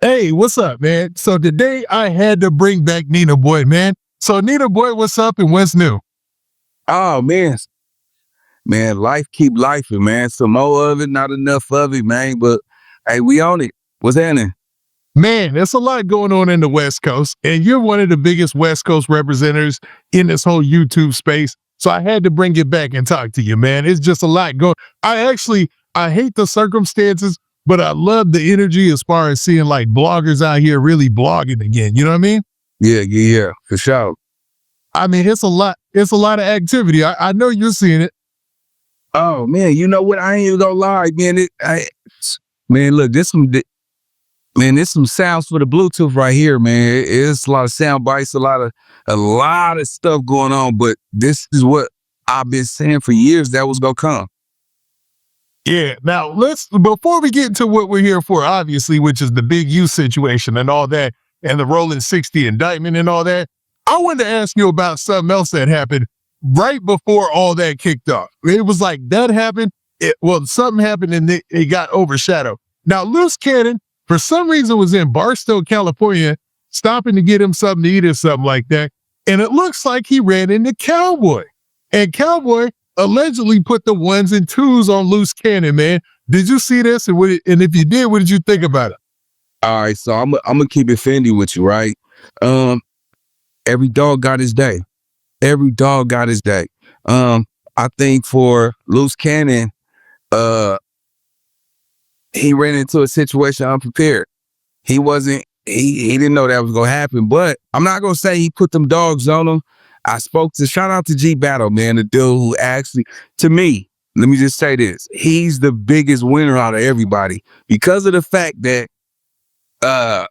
Hey, what's up, man? So today I had to bring back Nina Boy, man. So Nina Boy, what's up and what's new? Oh man, life keep lifing, man. Some more of it, not enough of it, man. But hey, we on it. What's happening? Man, there's a lot going on in the West Coast, and you're one of the biggest West Coast representatives in this whole YouTube space. So I had to bring it back and talk to you, man. It's just a lot going. I hate the circumstances, but I love the energy as far as seeing like bloggers out here really blogging again. You know what I mean? Yeah, for sure. I mean, it's a lot. It's a lot of activity. I know you're seeing it. Oh man, you know what? I ain't even gonna lie, man. Man, look, this some sounds for the Bluetooth right here, man. It's a lot of sound bites, a lot of stuff going on. But this is what I've been saying for years that was gonna come. Yeah. Now before we get into what we're here for, obviously, which is the big U situation and all that, and the Rolling 60 indictment and all that, I wanted to ask you about something else that happened right before all that kicked off. It was like that happened. Something happened and it got overshadowed. Now, Luce Cannon, for some reason, was in Barstow, California, stopping to get him something to eat or something like that. And it looks like he ran into Cowboy. And Cowboy allegedly put the ones and twos on Luce Cannon, man. Did you see this? And if you did, what did you think about it? All right, so I'm gonna keep it Fendi with you, right? Every dog got his day. Every dog got his day. I think for Luce Cannon, he ran into a situation unprepared. He didn't know that was gonna happen, but I'm not gonna say he put them dogs on him. Shout out to G Battle, man, the dude who actually, to me, let me just say this, he's the biggest winner out of everybody because of the fact that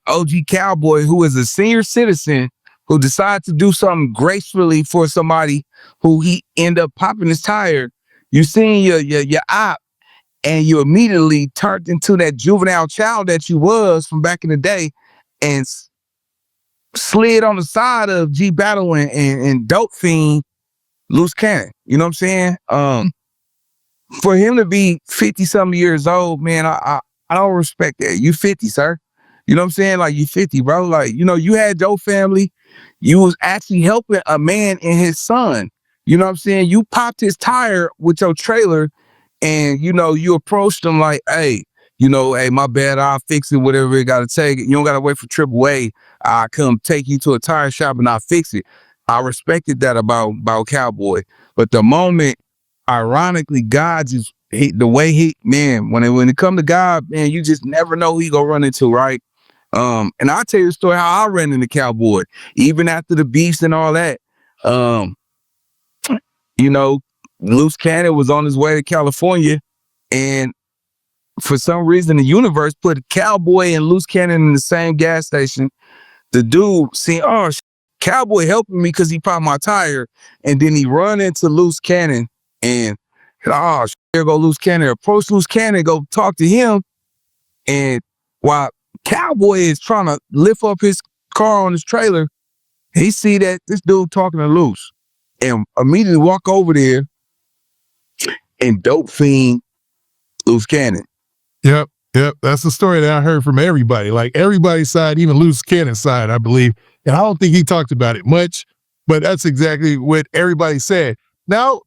OG Cowboy, who is a senior citizen, who decided to do something gracefully for somebody who he end up popping his tire, you seen your op, and you immediately turned into that juvenile child that you was from back in the day, and slid on the side of G Battle and Dope Fiend, Luce Cannon. You know what I'm saying? For him to be 50 something years old, man, I don't respect that. You 50, sir. You know what I'm saying? Like, you 50, bro. Like, you know, you had your family. You was actually helping a man and his son. You know what I'm saying? You popped his tire with your trailer, and, you know, you approached him like, hey, hey, my bad, I'll fix it, whatever it got to take. You don't got to wait for AAA. I'll come take you to a tire shop and I'll fix it. I respected that about Cowboy. But the moment, ironically, God just, the way man, when it come to God, man, you just never know who you gonna run into, right? And I'll tell you the story how I ran into Cowboy, even after the beefs and all that. You know, Luce Cannon was on his way to California, and for some reason, the universe put Cowboy and Luce Cannon in the same gas station. The dude seen, Cowboy helping me because he popped my tire, and then he run into Luce Cannon, and here go Luce Cannon. Approach Luce Cannon, go talk to him, and while Cowboy is trying to lift up his car on his trailer, he see that this dude talking to Luce, and immediately walk over there and Dope Fiend Luce Cannon. Yep. That's the story that I heard from everybody. Like everybody's side, even Luce Cannon's side, I believe. And I don't think he talked about it much, but that's exactly what everybody said. Now,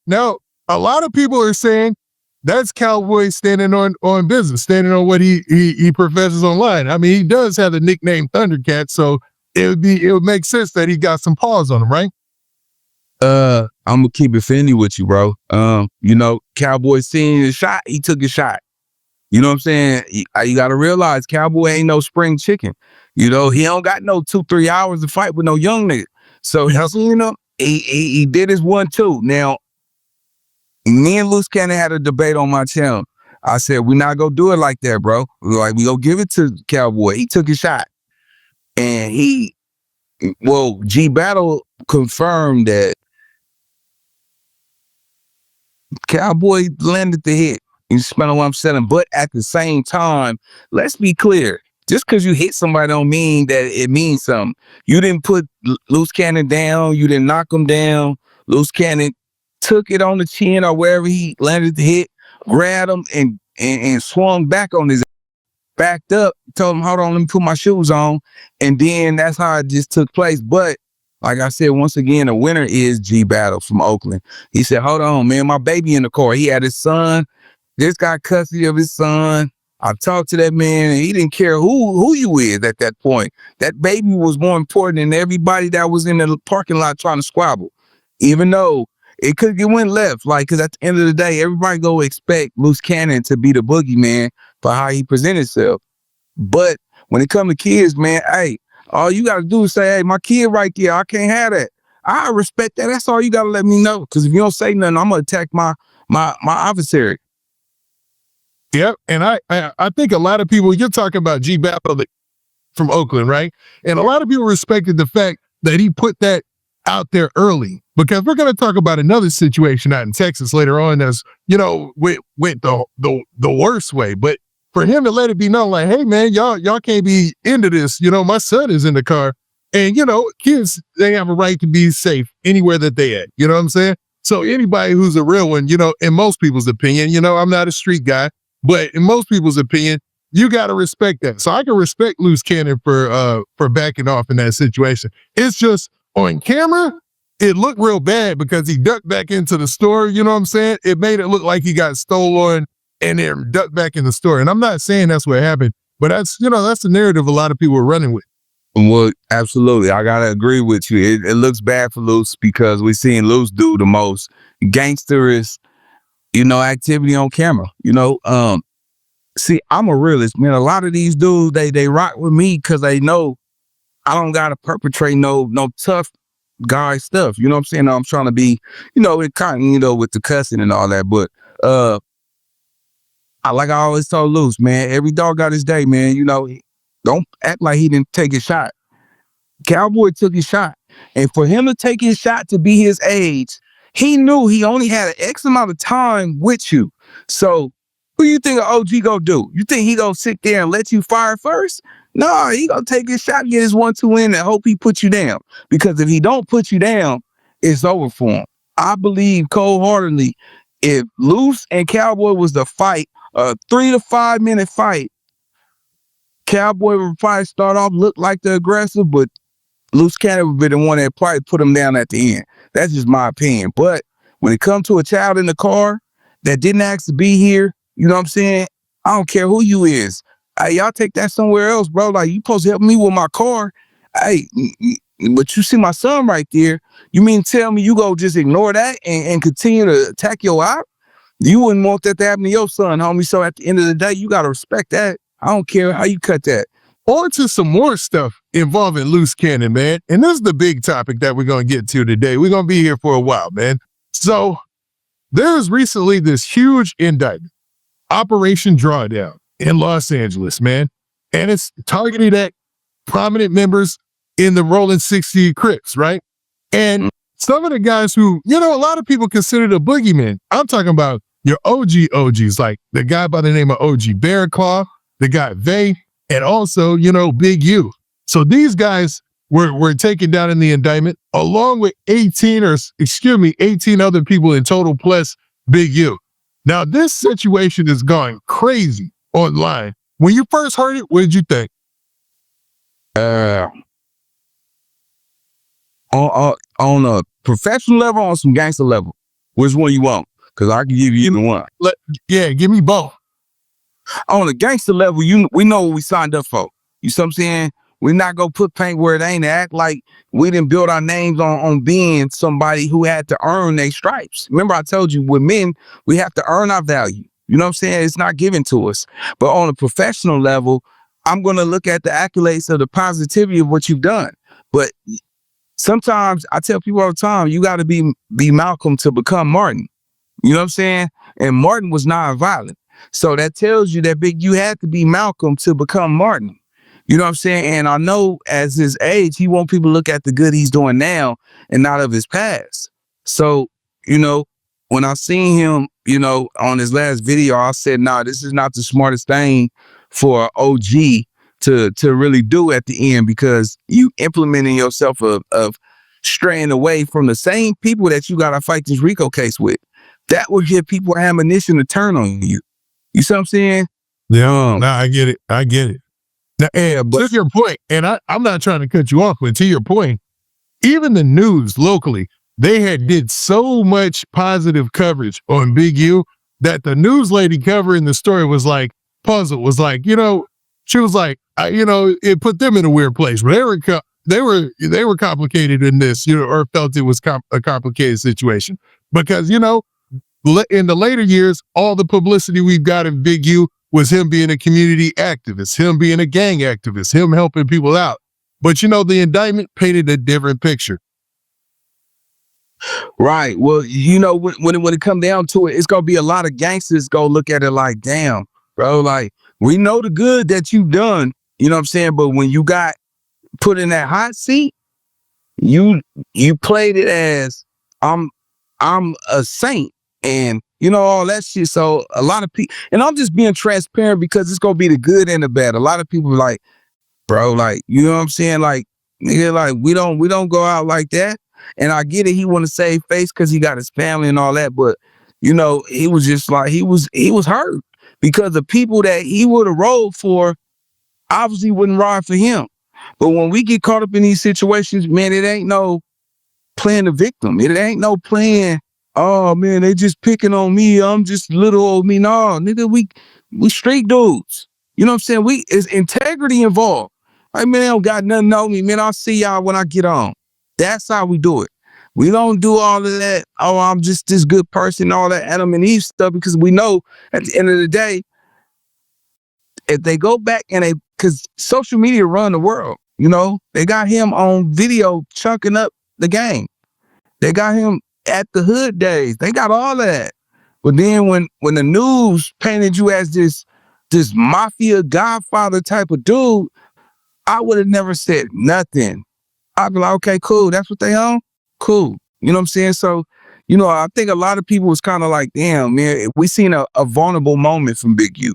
a lot of people are saying that's Cowboy standing on business, standing on what he professes online. I mean, he does have the nickname Thundercat, so it would make sense that he got some paws on him, right? I'm gonna keep it Fendi with you, bro. Cowboy seeing his shot, he took his shot. You know what I'm saying? You got to realize Cowboy ain't no spring chicken. He don't got no 2-3 hours to fight with no young nigga. So, he did his 1-2. Now, me and Luce Cannon had a debate on my channel. I said, we're not going to do it like that, bro. Like, we going to give it to Cowboy. He took his shot. And G Battle confirmed that Cowboy landed the hit. You smell what I'm saying? But at the same time, let's be clear. Just because you hit somebody don't mean that it means something. You didn't put Luce Cannon down. You didn't knock him down. Luce Cannon took it on the chin or wherever he landed the hit, grabbed him and swung back on his backed up, told him, hold on, let me put my shoes on. And then that's how it just took place. But like I said, once again, the winner is G Battle from Oakland. He said, hold on, man, my baby in the car. He had his son. This got custody of his son. I talked to that man, and he didn't care who you is at that point. That baby was more important than everybody that was in the parking lot trying to squabble. Even though it could get went left, like, because at the end of the day, everybody go expect Luce Cannon to be the boogeyman for how he present himself. But when it come to kids, man, hey, all you got to do is say, hey, my kid right there, I can't have that. I respect that. That's all you got to let me know. Because if you don't say nothing, I'm going to attack my adversary. Yep. And I think a lot of people, you're talking about G Battle from Oakland, right? And a lot of people respected the fact that he put that out there early, because we're going to talk about another situation out in Texas later on that's, went the worst way. But for him to let it be known, like, hey, man, y'all can't be into this. My son is in the car. And, kids, they have a right to be safe anywhere that they at. You know what I'm saying? So anybody who's a real one, in most people's opinion, I'm not a street guy, but in most people's opinion, you got to respect that. So I can respect Luce Cannon for backing off in that situation. It's just on camera, it looked real bad because he ducked back into the store. You know what I'm saying? It made it look like he got stolen and then ducked back in the store. And I'm not saying that's what happened, but that's the narrative a lot of people are running with. Well, absolutely. I got to agree with you. It looks bad for Luce because we're seeing Luce do the most gangsterous, activity on camera. See, I'm a realist, man. A lot of these dudes, they rock with me because they know I don't got to perpetrate no tough guy stuff. You know what I'm saying? I'm trying to be, it kind of, with the cussing and all that. But I always told Luce, man, every dog got his day, man. Don't act like he didn't take his shot. Cowboy took his shot. And for him to take his shot to be his age, he knew he only had an X amount of time with you. So who you think an OG gonna do? You think he gonna sit there and let you fire first? No, he gonna take his shot, get his 1-2 in, and hope he puts you down. Because if he don't put you down, it's over for him. I believe cold-heartedly, if Luce and Cowboy was the fight, a 3 to 5 minute fight, Cowboy would probably start off look like the aggressor, but Luce Cannon would be the one that probably put him down at the end. That's just my opinion. But when it comes to a child in the car that didn't ask to be here, you know what I'm saying? I don't care who you is. Hey, y'all take that somewhere else, bro. Like, you supposed to help me with my car. Hey, but you see my son right there. You mean tell me you go just ignore that and continue to attack your op? You wouldn't want that to happen to your son, homie. So at the end of the day, you got to respect that. I don't care how you cut that. On to some more stuff involving Luce Cannon, man. And this is the big topic that we're going to get to today. We're going to be here for a while, man. So there's recently this huge indictment, Operation Drawdown in Los Angeles, man. And it's targeted at prominent members in the Rolling 60 Crips, right? And some of the guys who, a lot of people consider the boogeyman. I'm talking about your OGs, like the guy by the name of OG Bearclaw, the guy Vay, and also, Big U. So these guys were taken down in the indictment along with 18 other people in total plus Big U. Now, this situation is going crazy online. When you first heard it, what did you think? On a professional level, on some gangster level, which one you want? Because I can give you either one. Give me both. On a gangster level, we know what we signed up for. You see what I'm saying? We're not going to put paint where it ain't, act like we didn't build our names on being somebody who had to earn their stripes. Remember, I told you, with men, we have to earn our value. You know what I'm saying? It's not given to us. But on a professional level, I'm going to look at the accolades of the positivity of what you've done. But sometimes I tell people all the time, you got to be Malcolm to become Martin. You know what I'm saying? And Martin was non-violent. So that tells you that Big U had to be Malcolm to become Martin. You know what I'm saying? And I know as his age, he want people to look at the good he's doing now and not of his past. So, when I seen him, on his last video, I said, nah, this is not the smartest thing for OG to really do at the end, because you implementing yourself of straying away from the same people that you got to fight this RICO case with. That would give people ammunition to turn on you. You see what I'm saying? Yeah. No, I get it. I get it. Now, Yeah, but to your point, and I'm not trying to cut you off, but to your point, even the news locally, they had did so much positive coverage on Big U that the news lady covering the story was like, puzzled, was like, she was like, it put them in a weird place. But they were complicated in this, or felt it was a complicated situation because, in the later years, all the publicity we've got in Big U was him being a community activist, him being a gang activist, him helping people out. But the indictment painted a different picture. right. Well, when it come down to it, it's gonna be a lot of gangsters go look at it like, damn, bro, like we know the good that you've done, you know what I'm saying? But when you got put in that hot seat, you played it as I'm a saint and all that shit. So a lot of people, and I'm just being transparent because it's gonna be the good and the bad. A lot of people are like, bro, like, you know what I'm saying? Like, nigga, like we don't go out like that. And I get it, he want to save face because he got his family and all that, but he was just like he was hurt because the people that he would have rolled for obviously wouldn't ride for him. But when we get caught up in these situations, man, it ain't no playing the victim. It ain't no playing, oh man, they just picking on me. I'm just little old me. No, nigga, we street dudes. You know what I'm saying? It's integrity involved. Like, man, they don't got nothing on me. Man, I'll see y'all when I get on. That's how we do it. We don't do all of that, oh, I'm just this good person, all that Adam and Eve stuff, because we know at the end of the day, if they go back and because social media run the world, they got him on video chunking up the game. They got him at the hood days. They got all that. But then when the news painted you as this mafia godfather type of dude, I would have never said nothing. I'd be like, okay, cool. That's what they own? Cool. You know what I'm saying? So, I think a lot of people was kind of like, damn, man, we seen a vulnerable moment from Big U.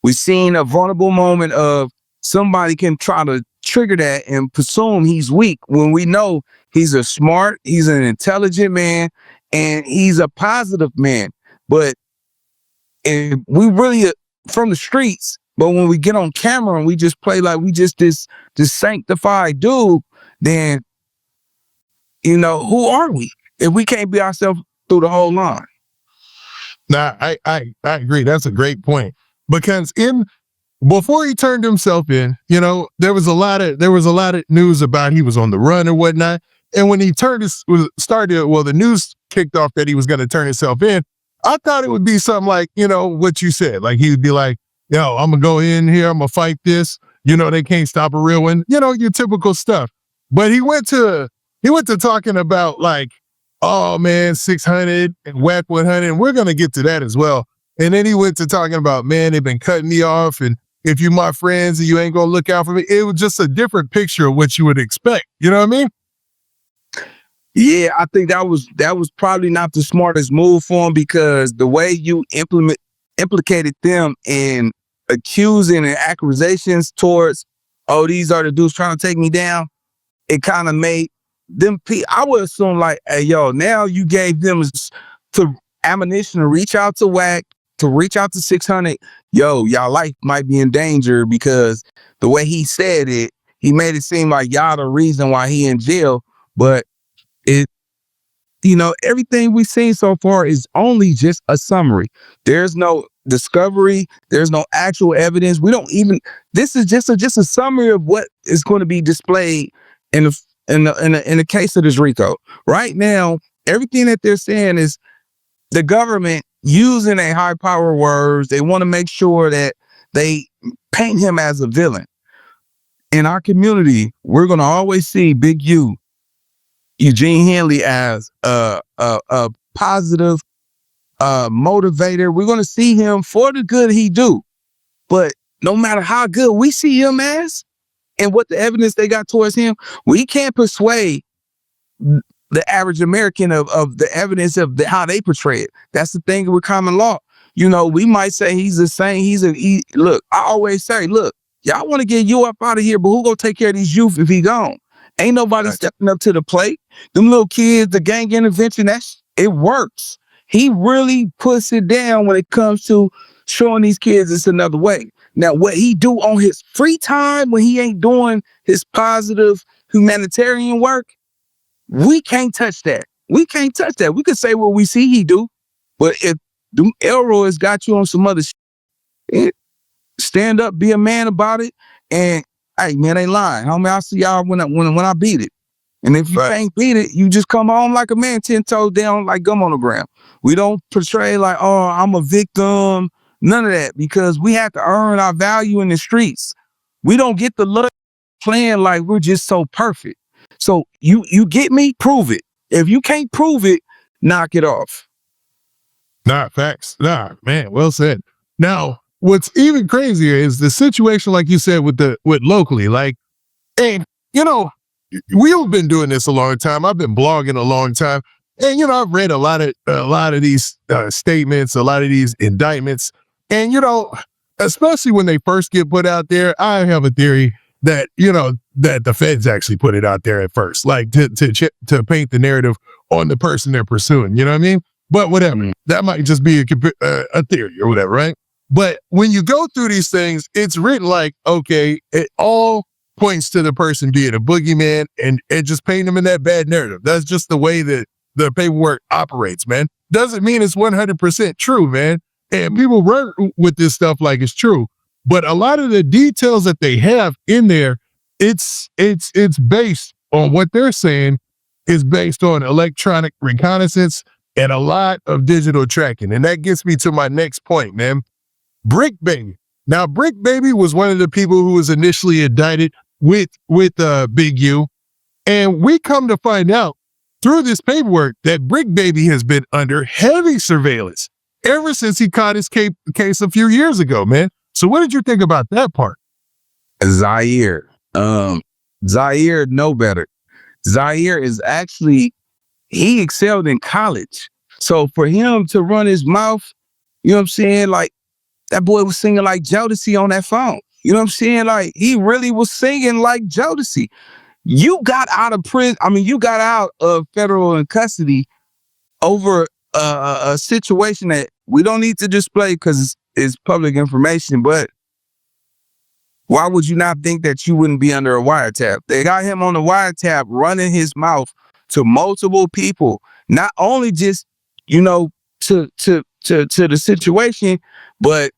We seen a vulnerable moment of somebody can try to trigger that and presume he's weak when we know he's he's an intelligent man, and he's a positive man. But if we really from the streets, but when we get on camera and we just play like we just this sanctified dude, then who are we if we can't be ourselves through the whole line? Nah, I agree. That's a great point because before he turned himself in, there was a lot of news about he was on the run or whatnot. And when he the news kicked off that he was going to turn himself in, I thought it would be something like, what you said. Like he would be like, yo, I'm going to go in here, I'm going to fight this. They can't stop a real one. Your typical stuff. But he went to talking about like, oh man, 600 and Wack100, and we're going to get to that as well. And then he went to talking about, man, they've been cutting me off, and if you my friends and you ain't going to look out for me. It was just a different picture of what you would expect. You know what I mean? Yeah, I think that was probably not the smartest move for him, because the way you implicated them in accusing and accusations towards, oh, these are the dudes trying to take me down, it kind of made them, I would assume like, hey, yo, now you gave them ammunition to reach out to Wack, to reach out to 600. Yo, y'all life might be in danger, because the way he said it, he made it seem like y'all the reason why he in jail. But everything we've seen so far is only just a summary. There's no discovery. There's no actual evidence. This is just a summary of what is going to be displayed in the case of this RICO. Right now, everything that they're saying is the government using a high power words. They want to make sure that they paint him as a villain. In our community, we're going to always see Big U, Eugene Henley, as a positive motivator. We're going to see him for the good he do. But no matter how good we see him as and what the evidence they got towards him, we can't persuade the average American of the evidence of how they portray it. That's the thing with common law. We might say he's the same. Look, I always say, look, y'all want to get you up out of here, but who gonna take care of these youth if he gone? Ain't nobody stepping up to the plate. Them little kids, the gang intervention, it works. He really puts it down when it comes to showing these kids it's another way. Now, what he do on his free time when he ain't doing his positive humanitarian work, we can't touch that. We can't touch that. We could say what we see he do, but if them Elroy's got you on some other shit, stand up, be a man about it, and hey, man, ain't lying. Homie, I'll see y'all when I beat it. And if you can't beat it, you just come on like a man, 10 toes down, like gum on the ground. We don't portray like, oh, I'm a victim. None of that, because we have to earn our value in the streets. We don't get the luck playing like we're just so perfect. So you get me? Prove it. If you can't prove it, knock it off. Nah, facts. Nah, man, well said. Now, what's even crazier is the situation, like you said, with locally. Like, and you know, we've been doing this a long time. I've been blogging a long time, and you know, I've read a lot of these statements, a lot of these indictments, and you know, especially when they first get put out there, I have a theory that that the feds actually put it out there at first, like to paint the narrative on the person they're pursuing. You know what I mean? But whatever, that might just be a theory or whatever, right? But when you go through these things, it's written like, okay, it all points to the person being a boogeyman and just painting them in that bad narrative. That's just the way that the paperwork operates, man. Doesn't mean it's 100% true, man. And people run with this stuff like it's true. But a lot of the details that they have in there, it's based on what they're saying is based on electronic reconnaissance and a lot of digital tracking. And that gets me to my next point, man. Bricc Baby. Now, Bricc Baby was one of the people who was initially indicted with Big U. And we come to find out through this paperwork that Bricc Baby has been under heavy surveillance ever since he caught his case a few years ago, man. So what did you think about that part? Zaire know better. Zaire is actually, he excelled in college. So for him to run his mouth, you know what I'm saying? Like, that boy was singing like Jodeci on that phone. You know what I'm saying? Like, he really was singing like Jodeci. You got out of prison. I mean, you got out of federal in custody over a situation that we don't need to display because it's public information. But why would you not think that you wouldn't be under a wiretap? They got him on the wiretap running his mouth to multiple people, not only just, you know, to the situation, but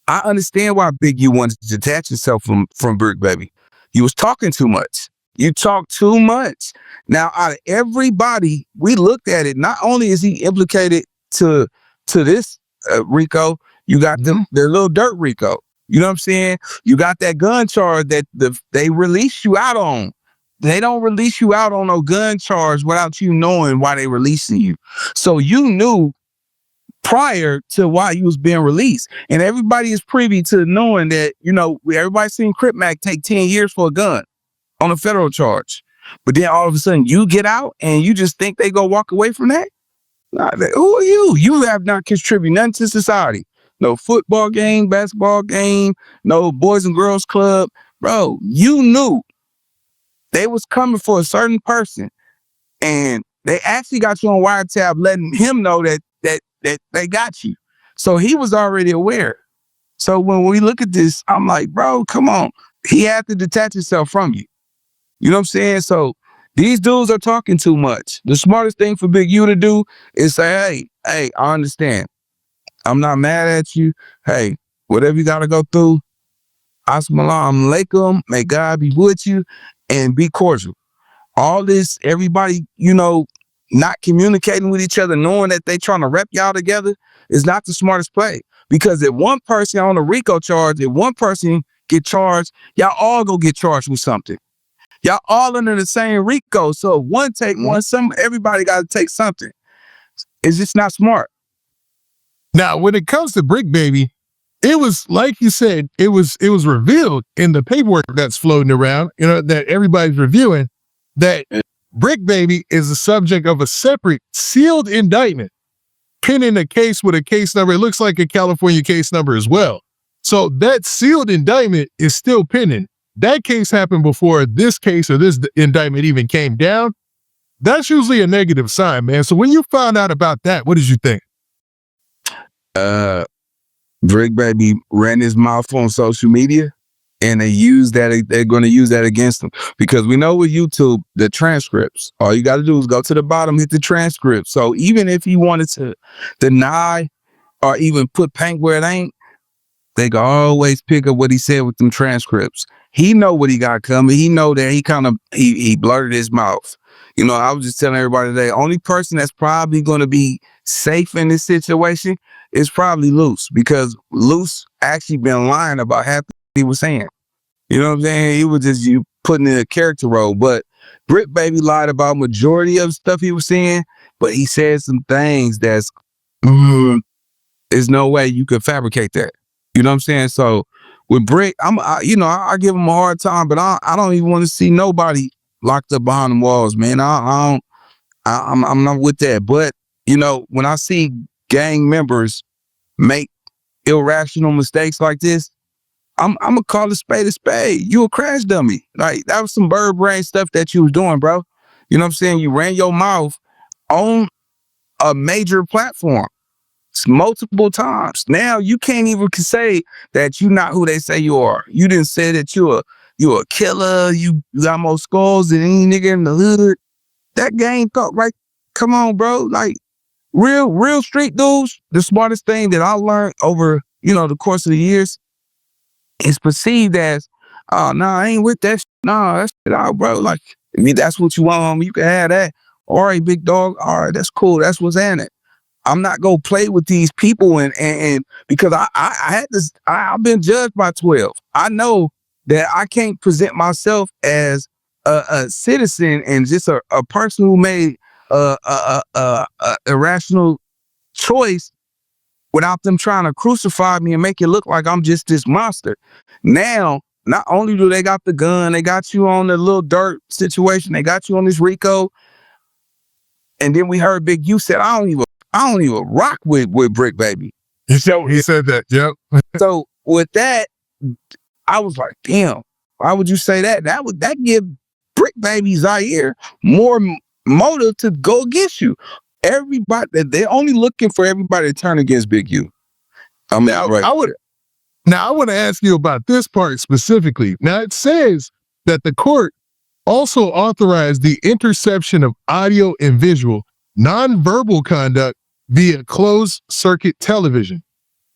I understand why Big U wanted to detach himself from Bricc Baby. You was talking too much. You talk too much. Now, out of everybody, we looked at it. Not only is he implicated to this RICO, you got their little dirt RICO. You know what I'm saying? You got that gun charge that they release you out on. They don't release you out on no gun charge without you knowing why they releasing you. So you knew prior to why you was being released. And everybody is privy to knowing that, you know, everybody's seen Crip Mac take 10 years for a gun on a federal charge. But then all of a sudden you get out and you just think they go walk away from that? Nah, who are you? You have not contributed nothing to society. No football game, basketball game, no boys and girls club. Bro, you knew they was coming for a certain person. And they actually got you on wiretap letting him know that they got you. So he was already aware. So when we look at this, I'm like, bro, come on. He had to detach himself from you. You know what I'm saying? So these dudes are talking too much. The smartest thing for Big U to do is say, hey, I understand. I'm not mad at you. Hey, whatever you got to go through, Assalamu alaikum, may God be with you, and be cordial. All this, everybody, you know, not communicating with each other, knowing that they trying to rep y'all together is not the smartest play. Because if one person on a RICO charge, if one person get charged, y'all all go get charged with something. Y'all all under the same RICO. So if one take one, everybody got to take something. It's just not smart. Now, when it comes to Bricc Baby, it was, like you said, it was revealed in the paperwork that's floating around, you know, that everybody's reviewing, that Bricc Baby is the subject of a separate sealed indictment pending a case with a case number. It looks like a California case number as well. So that sealed indictment is still pending. That case happened before this case or this indictment even came down. That's usually a negative sign, man. So when you found out about that, what did you think? Uh, Bricc Baby ran his mouth on social media, and they're going to use that against him, because we know with YouTube, the transcripts, all you got to do is go to the bottom, hit the transcript. So even if he wanted to deny or even put paint where it ain't, they can always pick up what he said with them transcripts. He know what he got coming. He know that he blurted his mouth. You know, I was just telling everybody today, only person that's probably going to be safe in this situation is probably Luce, because Luce actually been lying about half he was saying. You know what I'm saying? He was just putting in a character role. But Bricc Baby lied about majority of stuff he was saying, but he said some things that's there's no way you could fabricate that. You know what I'm saying? So with Bricc, I give him a hard time, but I don't even want to see nobody locked up behind the walls, man. I'm not with that. But you know, when I see gang members make irrational mistakes like this, I'm gonna call a spade a spade. You a crash dummy. Like, that was some bird brain stuff that you was doing, bro. You know what I'm saying? You ran your mouth on a major platform multiple times. Now you can't even say that you're not who they say you are. You didn't say that you're a killer. You got more skulls than any nigga in the hood. That gang thought, right? Come on, bro. Like, real street dudes, the smartest thing that I learned over, the course of the years is perceived as, oh, no, I ain't with that. No, that's it out, bro. Like, if that's what you want, homie, you can have that. All right, big dog. All right, that's cool. That's what's in it. I'm not gonna play with these people and because I had this, I've been judged by 12. I know that I can't present myself as a citizen and just a person who made a irrational choice without them trying to crucify me and make it look like I'm just this monster. Now, not only do they got the gun, they got you on the little dirt situation, they got you on this RICO, and then we heard Big U said, I don't even rock with Bricc Baby. So he said that, yep. So with that, I was like, damn, why would you say that? That give Bricc Baby Zaire more motive to go against you. Everybody, they're only looking for everybody to turn against Big U. I want to ask you about this part specifically. Now, it says that the court also authorized the interception of audio and visual nonverbal conduct via closed circuit television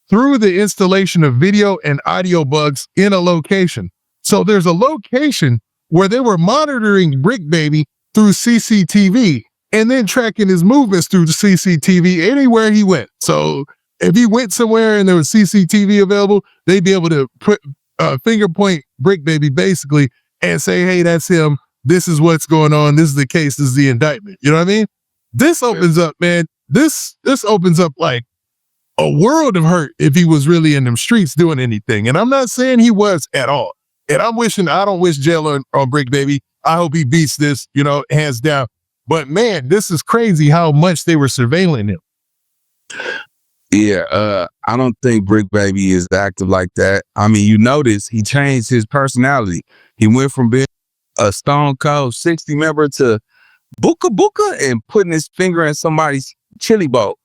through the installation of video and audio bugs in a location. So there's a location where they were monitoring Bricc Baby through CCTV and then tracking his movements through the CCTV anywhere he went. So if he went somewhere and there was CCTV available, they'd be able to put finger point Bricc Baby basically and say, hey, that's him. This is what's going on. This is the case. This is the indictment. You know what I mean? This opens up, man. This opens up like a world of hurt if he was really in them streets doing anything. And I'm not saying he was at all. And I don't wish jail on Bricc Baby. I hope he beats this, hands down. But man, this is crazy how much they were surveilling him. Yeah, I don't think Bricc Baby is active like that. I mean, you notice he changed his personality. He went from being a Stone Cold 60 member to Booka Booka and putting his finger in somebody's chili bowl.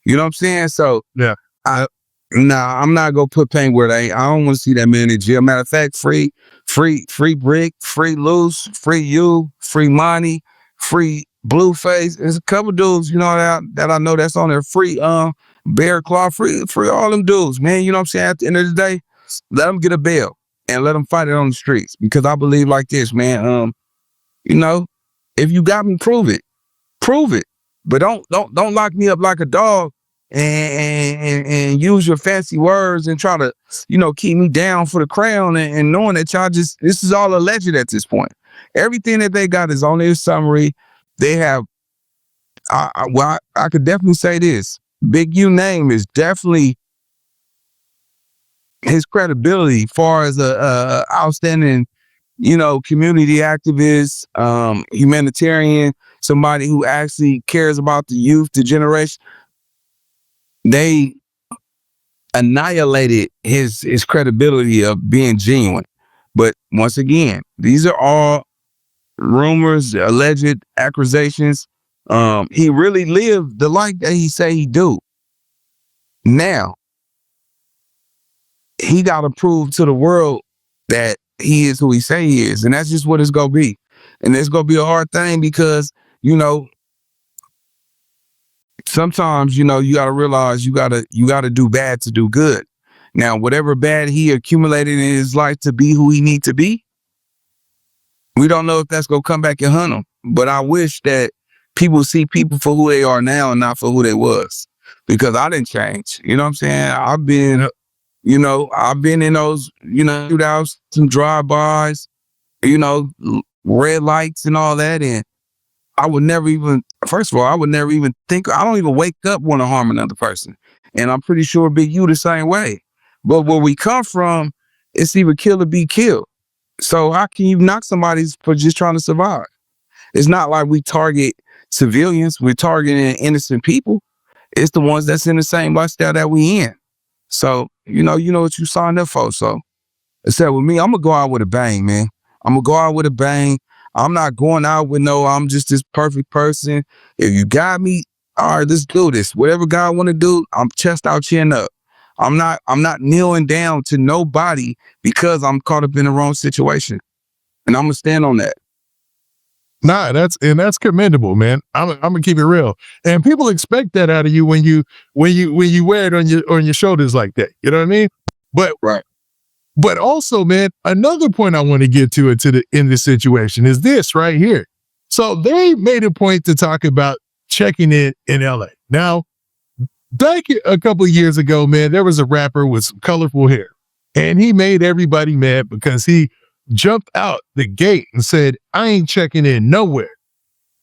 You know what I'm saying? So yeah, I'm not gonna put pain where they ain't. I don't want to see that man in jail. Matter of fact, free Bricc, free Luce, free you, free Ronnie, free Blueface. There's a couple dudes, that I know that's on there. Free Bear Claw, free all them dudes, man. You know what I'm saying? At the end of the day, let them get a bail and let them fight it on the streets. Because I believe like this, man. If you got me, prove it. But don't lock me up like a dog and use your fancy words and try to, keep me down for the crown and knowing that y'all this is all alleged at this point. Everything that they got is on their summary. They have, I could definitely say this. Big U name is definitely his credibility far as a outstanding, community activist, humanitarian, somebody who actually cares about the youth, the generation. They annihilated his credibility of being genuine. But once again, these are all rumors, alleged accusations. He really lived the life that he say he do. Now, he got to prove to the world that he is who he say he is. And that's just what it's going to be. And it's going to be a hard thing because, you know, sometimes, you know, you got to realize you got to do bad to do good. Now, whatever bad he accumulated in his life to be who he need to be, we don't know if that's going to come back and hunt him. But I wish that people see people for who they are now and not for who they was, because I didn't change. You know what I'm saying? I've been in those, you know, shootouts, some drive-bys, you know, red lights and all that. And I would never even, first of all, I would never even think, I don't even wake up want to harm another person. And I'm pretty sure Big U the same way. But where we come from, it's either kill or be killed. So how can you knock somebody for just trying to survive? It's not like we target civilians. We're targeting innocent people. It's the ones that's in the same lifestyle that we in. So, you know what you signed up for. So, except with me, I'm going to go out with a bang, man. I'm going to go out with a bang. I'm not going out with I'm just this perfect person. If you got me, all right, let's do this. Whatever God want to do, I'm chest out, chin up. I'm not kneeling down to nobody because I'm caught up in the wrong situation. And I'm going to stand on that. Nah, that's commendable, man. I'm gonna keep it real. And people expect that out of you when you wear it on your shoulders like that. You know what I mean? But right. But also, man, another point I want to get to in this situation is this right here. So they made a point to talk about checking in LA. Now, back a couple of years ago, man, there was a rapper with some colorful hair, and he made everybody mad because he jumped out the gate and said, I ain't checking in nowhere.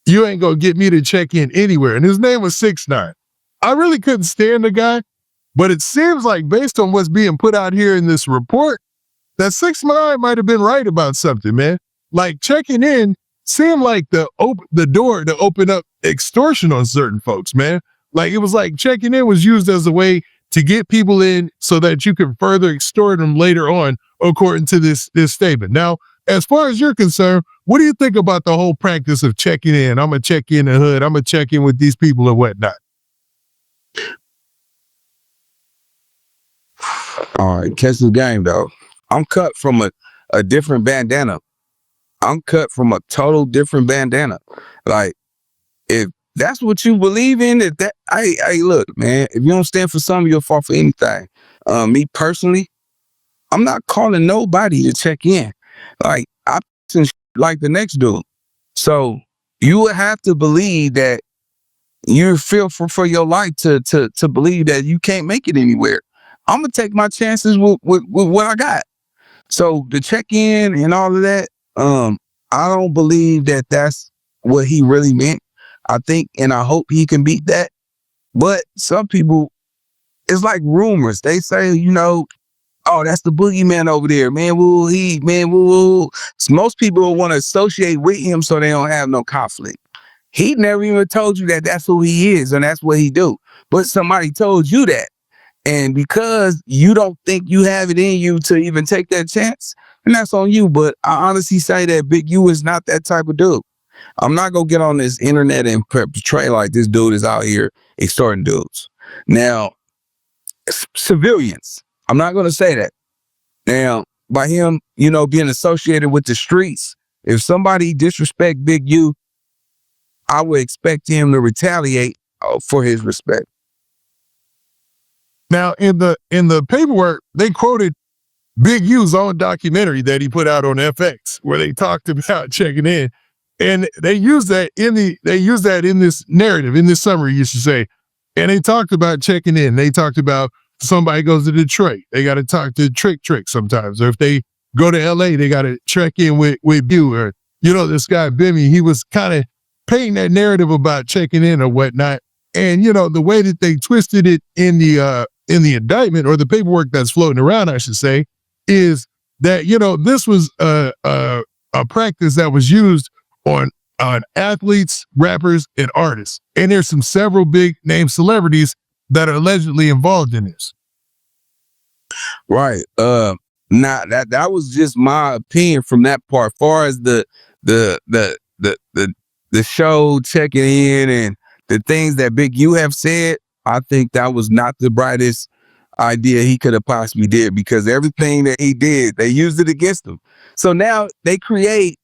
You ain't gonna get me to check in anywhere. And his name was 6ix9ine. I really couldn't stand the guy, but it seems like based on what's being put out here in this report, that 6ix9ine might have been right about something, man. Like checking in seemed like the door to open up extortion on certain folks, man. Like it was like checking in was used as a way to get people in so that you can further extort them later on, according to this statement. Now, as far as you're concerned, what do you think about the whole practice of checking in? I'm going to check in the hood. I'm going to check in with these people and whatnot. All right, catch the game, though. I'm cut from a different bandana. I'm cut from a total different bandana. Like, if that's what you believe in, hey, look, man, if you don't stand for something, you'll fall for anything. Me personally, I'm not calling nobody to check in. Like, I like the next dude. So you would have to believe that you feel for your life to believe that you can't make it anywhere. I'm gonna take my chances with what I got. So the check in and all of that, I don't believe that that's what he really meant. I think and I hope he can beat that. But some people, it's like rumors. They say, oh, that's the boogeyman over there, man. Woo. So most people will want to associate with him so they don't have no conflict. He never even told you that that's who he is and that's what he do. But somebody told you that. And because you don't think you have it in you to even take that chance, and that's on you. But I honestly say that Big U is not that type of dude. I'm not going to get on this internet and portray like this dude is out here extorting dudes. Now, civilians, I'm not going to say that. Now, by him, being associated with the streets, if somebody disrespect Big U, I would expect him to retaliate for his respect. Now, in the paperwork, they quoted Big U's own documentary that he put out on FX, where they talked about checking in, and they used that in this narrative, in this summary, you should say, and they talked about checking in. They talked about somebody goes to Detroit, they got to talk to Trick sometimes, or if they go to LA, they got to check in with you, or this guy Bimmy, he was kind of painting that narrative about checking in or whatnot, and the way that they twisted it in the indictment or the paperwork that's floating around, I should say, is that this was a practice that was used on athletes, rappers, and artists, and there's several big name celebrities that are allegedly involved in this. Right. Now that was just my opinion from that part. As far as the show checking in and the things that Big U have said, I think that was not the brightest idea he could have possibly did, because everything that he did, they used it against him. So now they create,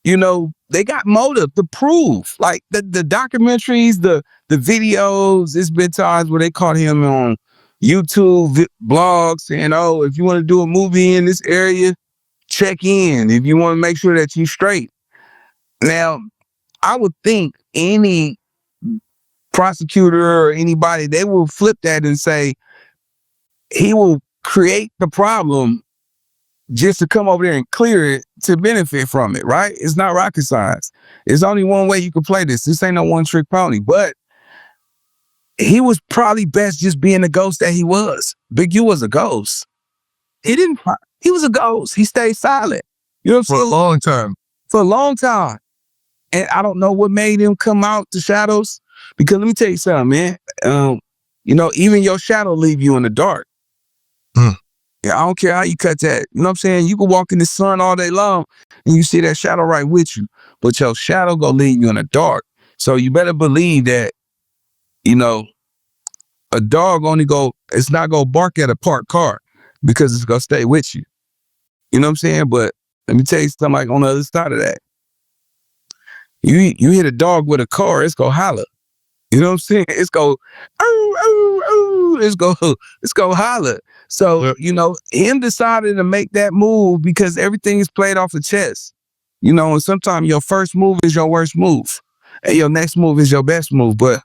they got motive to prove. Like the documentaries, the videos. It's been times where they caught him on YouTube blogs saying, "Oh, if you want to do a movie in this area, check in. If you want to make sure that you're straight." Now, I would think any prosecutor or anybody, they will flip that and say he will create the problem just to come over there and clear it to benefit from it, right? It's not rocket science. There's only one way you can play this. This ain't no one-trick pony. But he was probably best just being the ghost that he was. Big U was a ghost. He was a ghost. He stayed silent. You know what I'm saying? For a long time. For a long time. And I don't know what made him come out the shadows. Because let me tell you something, man. Even your shadow leave you in the dark. Yeah, I don't care how you cut that. You know what I'm saying? You can walk in the sun all day long and you see that shadow right with you. But your shadow gonna leave you in the dark. So you better believe that, a dog it's not gonna bark at a parked car because it's gonna stay with you. You know what I'm saying? But let me tell you something, like on the other side of that. You hit a dog with a car, it's gonna holler. You know what I'm saying? It's go, oh, oh, oh. It's go holler. So, him decided to make that move because everything is played off the chess. And sometimes your first move is your worst move. And your next move is your best move. But,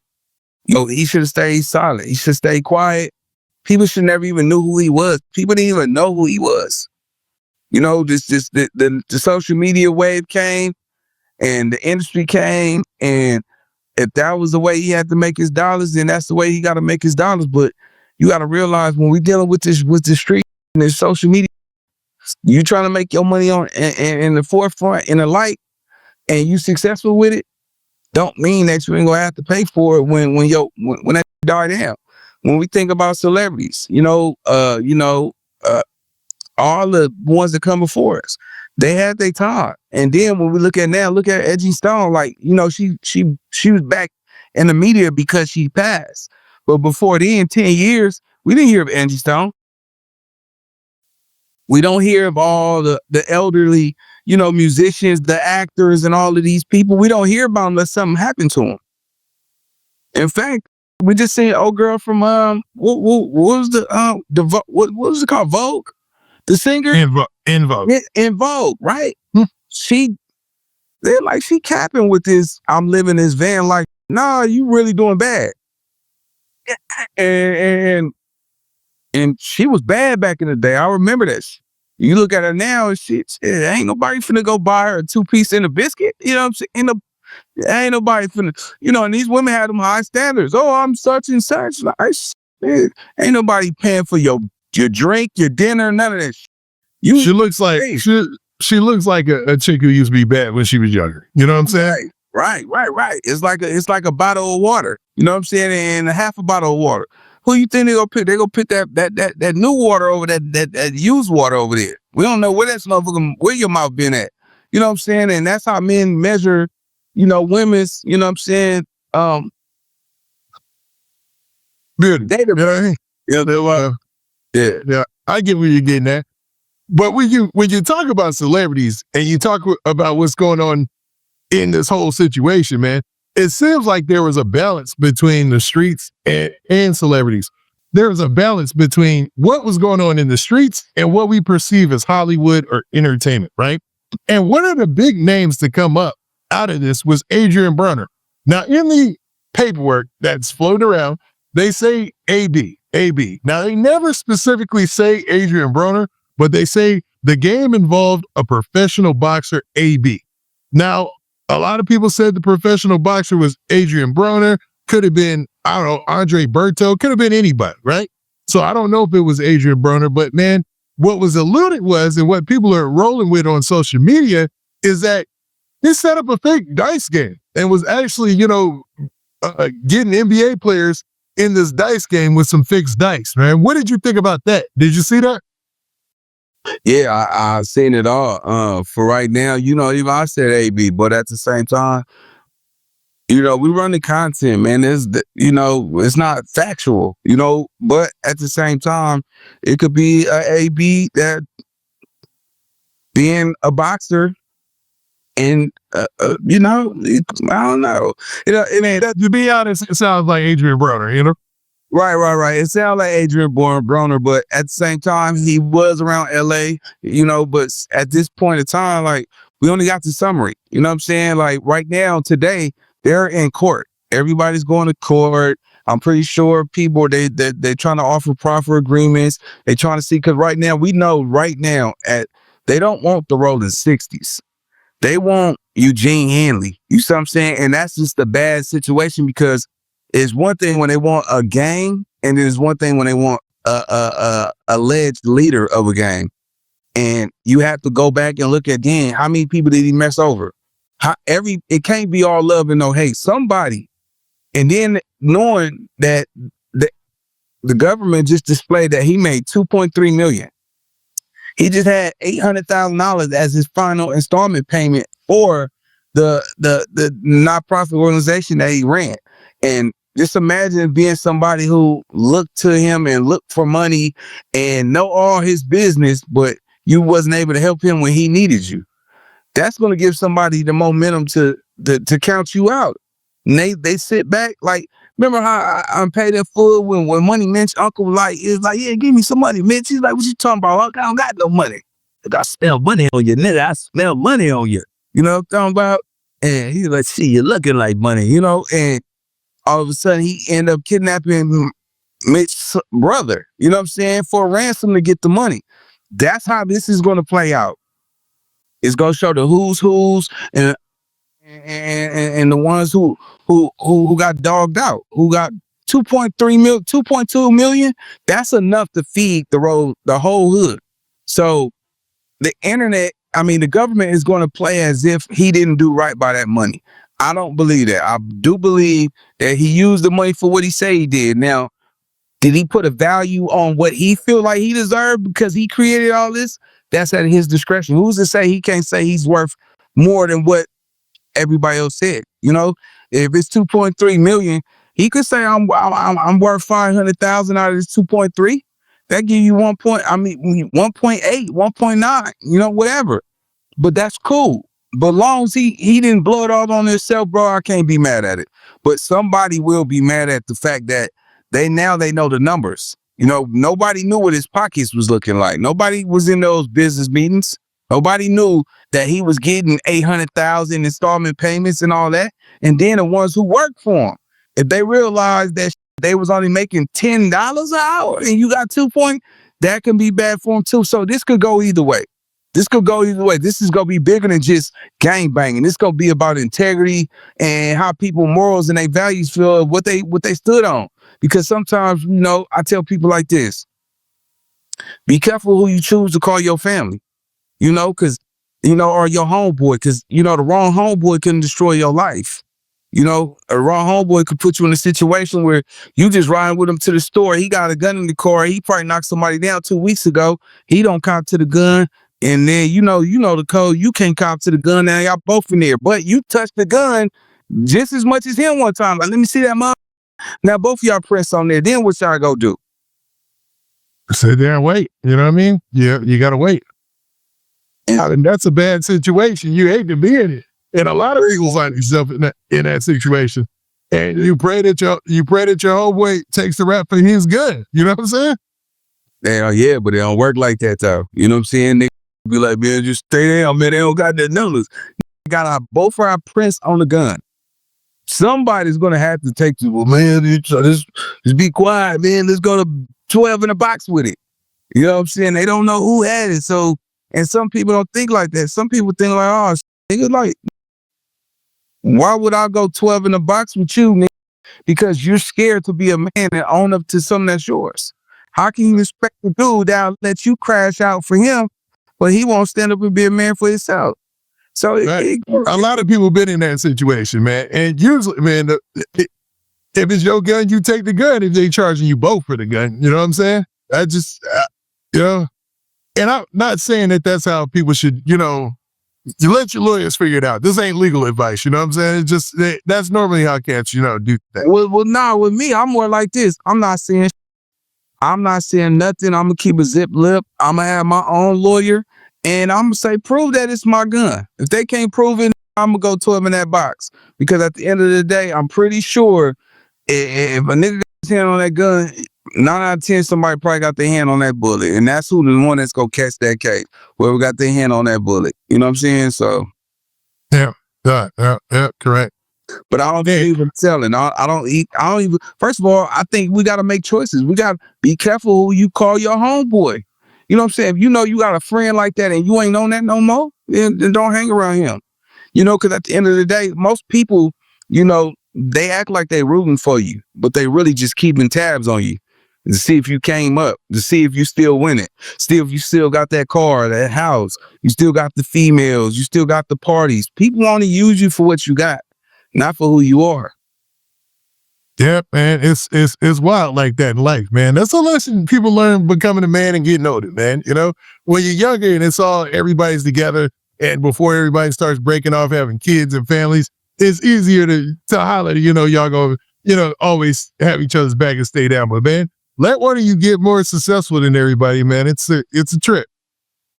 he should have stayed silent. He should stay quiet. People should never even knew who he was. People didn't even know who he was. The social media wave came and the industry came, and if that was the way he had to make his dollars, then that's the way he got to make his dollars. But you got to realize when we're dealing with this street and this social media, you trying to make your money on in the forefront, in the light, and you successful with it, don't mean that you ain't gonna have to pay for it when that die down. When we think about celebrities, all the ones that come before us, they had their time. And then when we look at Edgy Stone, like, she was back in the media because she passed. But before then, 10 years, we didn't hear of Edgy Stone. We don't hear of all the elderly, musicians, the actors, and all of these people. We don't hear about them unless something happened to them. In fact, we just seen old girl from what was what was it called? Vogue? The singer? In Vogue. In Vogue, right? They're like, she capping with this, I'm living this van, like, nah, you really doing bad. And she was bad back in the day. I remember this. You look at her now, and shit, ain't nobody finna go buy her a 2-piece and a biscuit. You know what I'm saying? Ain't nobody finna, and these women had them high standards. Oh, I'm such and such. Like, shit, ain't nobody paying for your drink, your dinner, none of that shit. She looks like she looks like a chick who used to be bad when she was younger. You know what I'm saying? Right. It's like a bottle of water. You know what I'm saying? And a half a bottle of water. Who you think they're gonna pick? They're gonna pick that new water over that used water over there. We don't know where that's motherfucker, where your mouth been at. You know what I'm saying? And that's how men measure, women's, you know what I'm saying? Beauty. Yeah, I get where you're getting at. But when you talk about celebrities and you talk about what's going on in this whole situation, man, it seems like there was a balance between the streets and celebrities. There was a balance between what was going on in the streets and what we perceive as Hollywood or entertainment, right? And one of the big names to come up out of this was Adrian Bronner. Now, in the paperwork that's floating around, they say AB. Now, they never specifically say Adrian Bronner, but they say the game involved a professional boxer, AB. Now, a lot of people said the professional boxer was Adrian Bronner. Could have been, I don't know, Andre Berto. Could have been anybody, right? So I don't know if it was Adrian Bronner, but man, what was alluded was, and what people are rolling with on social media, is that he set up a fake dice game and was actually, getting NBA players in this dice game with some fixed dice, man. What did you think about that? Did you see that? Yeah, I seen it all. For right now, even I said AB, but at the same time, We run the content, man. It's not factual, but at the same time, it could be a AB that being a boxer and, I don't know. It ain't To be honest, it sounds like Adrian Broner. right. It sounds like Adrian Broner, but at the same time, he was around LA, but at this point in time, like, we only got the summary. You know what I'm saying? Like right now, today, they're in court. Everybody's going to court. I'm pretty sure people they trying to offer proffer agreements. They trying to see, because right now we know they don't want the rolling 60s. They want Eugene Hanley. You see what I'm saying? And that's just a bad situation, because it's one thing when they want a gang, and it's one thing when they want a alleged leader of a gang. And you have to go back and look again, how many people did he mess over? It can't be all love and no hate. Somebody, and then knowing that the government just displayed that he made $2.3 million. He just had $800,000 as his final installment payment for the nonprofit organization that he ran. And just imagine being somebody who looked to him and looked for money and know all his business, but you wasn't able to help him when he needed you. That's going to give somebody the momentum to count you out. And they sit back, like, remember how I paid that fool when Money Mitch uncle is like, yeah, give me some money, Mitch. He's like, what you talking about? I don't got no money. I smell money on you, nigga. I smell money on you. You know what I'm talking about? And he's like, see, you're looking like money, and all of a sudden he end up kidnapping Mitch's brother, you know what I'm saying, for a ransom to get the money. That's how this is going to play out. It's going to show the who's and the ones who got dogged out, who got 2.2 million. That's enough to feed the whole hood. So the the government is going to play as if he didn't do right by that money. I don't believe that. I do believe that he used the money for what he said he did. Now, did he put a value on what he feel like he deserved because he created all this? That's at his discretion. Who's to say he can't say he's worth more than what everybody else said? If it's 2.3 million, he could say I'm worth 500,000 out of this 2.3. That give you 1.8, 1.9, whatever. But that's cool. But long as he didn't blow it all on himself, bro, I can't be mad at it. But somebody will be mad at the fact that they know the numbers. Nobody knew what his pockets was looking like. Nobody was in those business meetings. Nobody knew that he was getting 800,000 installment payments and all that. And then the ones who worked for him, if they realized that they was only making $10 an hour and you got 2 point, that can be bad for them too. So this could go either way. This is going to be bigger than just gang banging. This going to be about integrity and how people morals and their values feel, what they stood on. Because sometimes, I tell people like this, be careful who you choose to call your family, because, or your homeboy, because, the wrong homeboy can destroy your life. A wrong homeboy could put you in a situation where you just riding with him to the store. He got a gun in the car. He probably knocked somebody down 2 weeks ago. He don't cop to the gun. And then, you know the code. You can't cop to the gun. Now y'all both in there. But you touched the gun just as much as him one time. Like, let me see that mom. Now both of y'all press on there. Then what y'all go do? Sit there and wait. You know what I mean? Yeah, you got to wait. And that's a bad situation. You hate to be in it. And a lot of people find themselves in that situation. And you pray that your homeboy takes the rap for his gun. You know what I'm saying? Yeah, but it don't work like that though. You know what I'm saying? They be like, man, just stay down, man. They don't got the numbers. Got both our prints on the gun. Somebody's gonna have to take the, well, man, just be quiet, man. Let's go to 12 in a box with it. You know what I'm saying? They don't know who had it. So, and some people don't think like that. Some people think like, oh, nigga, like, why would I go 12 in a box with you, nigga? Because you're scared to be a man and own up to something that's yours. How can you expect the dude that'll let you crash out for him, but he won't stand up and be a man for himself? So right. A lot of people been in that situation, man. And usually, man, if it's your gun, you take the gun. If they charging you both for the gun, you know what I'm saying? And I'm not saying that that's how people should, You let your lawyers figure it out. This ain't legal advice. You know what I'm saying? It's just that's normally how cats, do that. Well, nah, with me, I'm more like this. I'm not saying nothing. I'm gonna keep a zip lip. I'm gonna have my own lawyer, and I'm gonna say, prove that it's my gun. If they can't prove it, I'm gonna go to them in that box. Because at the end of the day, I'm pretty sure if a nigga got his hand on that gun, 9 out of 10 somebody probably got their hand on that bullet, and that's who the one that's gonna catch that case. Whoever got their hand on that bullet. You know what I'm saying? So yeah, correct. But I don't even telling. I don't even. First of all, I think we got to make choices. We got to be careful who you call your homeboy. You know what I'm saying? If you know you got a friend like that and you ain't on that no more, then don't hang around him. Because at the end of the day, most people, they act like they rooting for you, but they really just keeping tabs on you to see if you came up, to see if you still winning, see if you still got that car, that house, you still got the females, you still got the parties. People only use you for what you got, not for who you are. Yeah, man, it's wild like that in life, man. That's a lesson people learn becoming a man and getting older, man. When you're younger and everybody's together, and before everybody starts breaking off, having kids and families, it's easier to holler, y'all go, always have each other's back and stay down. But man, let one of you get more successful than everybody, man. It's a trip.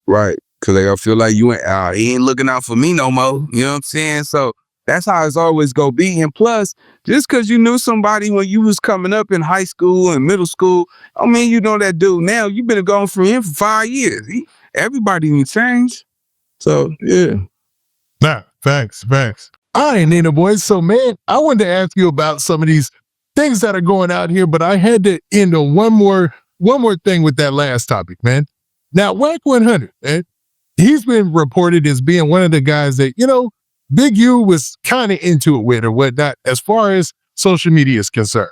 Right. Cause they gonna feel like he ain't looking out for me no more. You know what I'm saying? So that's how it's always gonna be. And plus, just cause you knew somebody when you was coming up in high school and middle school, I mean, you know that dude now. You've been going for him for 5 years. Everybody didn't change. So yeah. Nah, facts. All right, Nina boys. So man, I wanted to ask you about some of these things that are going out here, but I had to end on one more thing with that last topic, man. Now, Wack100, man, he's been reported as being one of the guys that, Big U was kind of into it with or whatnot as far as social media is concerned.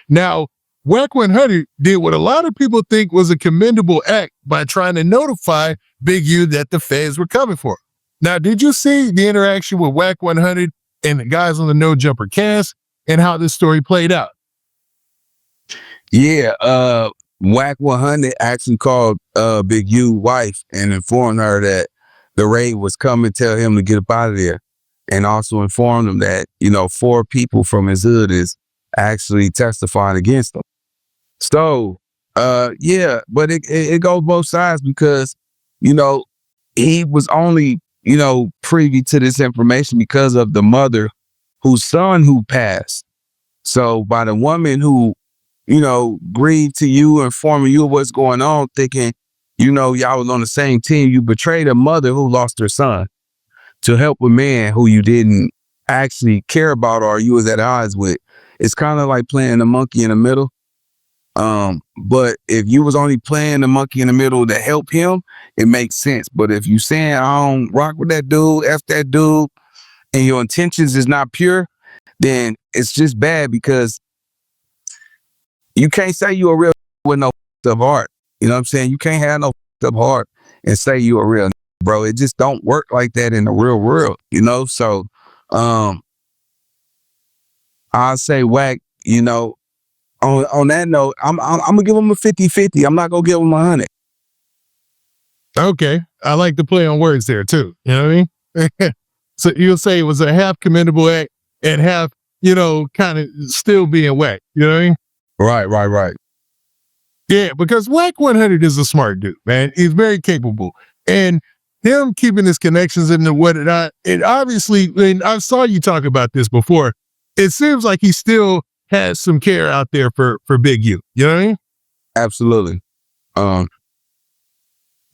Now, Wack100 did what a lot of people think was a commendable act by trying to notify Big U that the feds were coming for him. Now, did you see the interaction with Wack100 and the guys on the No Jumper cast and how this story played out? Yeah, Wack100 actually called Big U wife and informed her that the raid was coming, tell him to get up out of there. And also informed him that, 4 people from his hood is actually testifying against him. So, yeah, but it goes both sides because, he was only, privy to this information because of the mother whose son who passed. So by the woman who, grieved to you, informing you of what's going on, thinking, y'all was on the same team, you betrayed a mother who lost her son to help a man who you didn't actually care about or you was at odds with. It's kind of like playing the monkey in the middle. But if you was only playing the monkey in the middle to help him, it makes sense. But if you saying, I don't rock with that dude, F that dude, and your intentions is not pure, then it's just bad because you can't say you a real with no up heart. You know what I'm saying? You can't have no up heart and say you a real bro. It just don't work like that in the real world, So I'll say Wack, on that note, I'm gonna give him a 50-50. I'm not gonna give him 100. Okay. I like to play on words there too. You know what I mean? So you'll say it was a half commendable act and half, kind of still being whack. You know what I mean? Right. Yeah, because Wack100 is a smart dude, man. He's very capable. And him keeping his connections into whatnot, and obviously, and I saw you talk about this before, it seems like he still has some care out there for Big U. You know what I mean? Absolutely.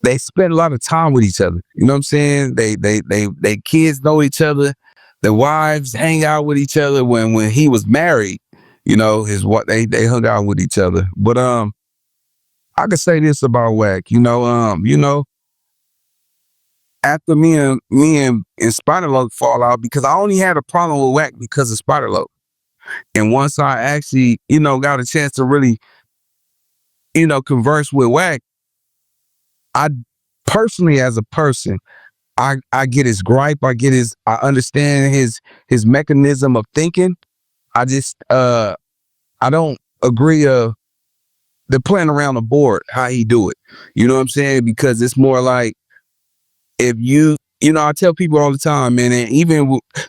They spend a lot of time with each other. You know what I'm saying? They kids know each other. The wives hang out with each other. When he was married, they hung out with each other. But I could say this about Wack. After me and Spider-Loc fall out, because I only had a problem with Wack because of Spider-Loc. And once I actually, got a chance to really, converse with Wack, I personally, as a person, I get his gripe. I understand his mechanism of thinking. I just, I don't agree the playing around the board, how he do it. You know what I'm saying? Because it's more like, if you You know, I tell people all the time, man, and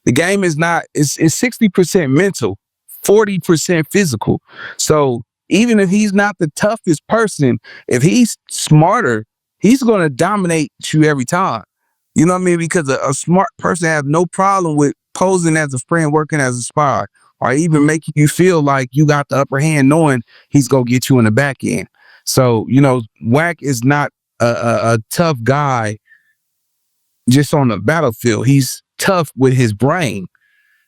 the game is not, it's 60% mental, 40% physical. So even if he's not the toughest person, if he's smarter, he's going to dominate you every time. You know what I mean? Because a smart person has no problem with posing as a friend, working as a spy, or even making you feel like you got the upper hand, knowing he's going to get you in the back end. So, you know, Wack is not a tough guy just on the battlefield. He's tough with his brain.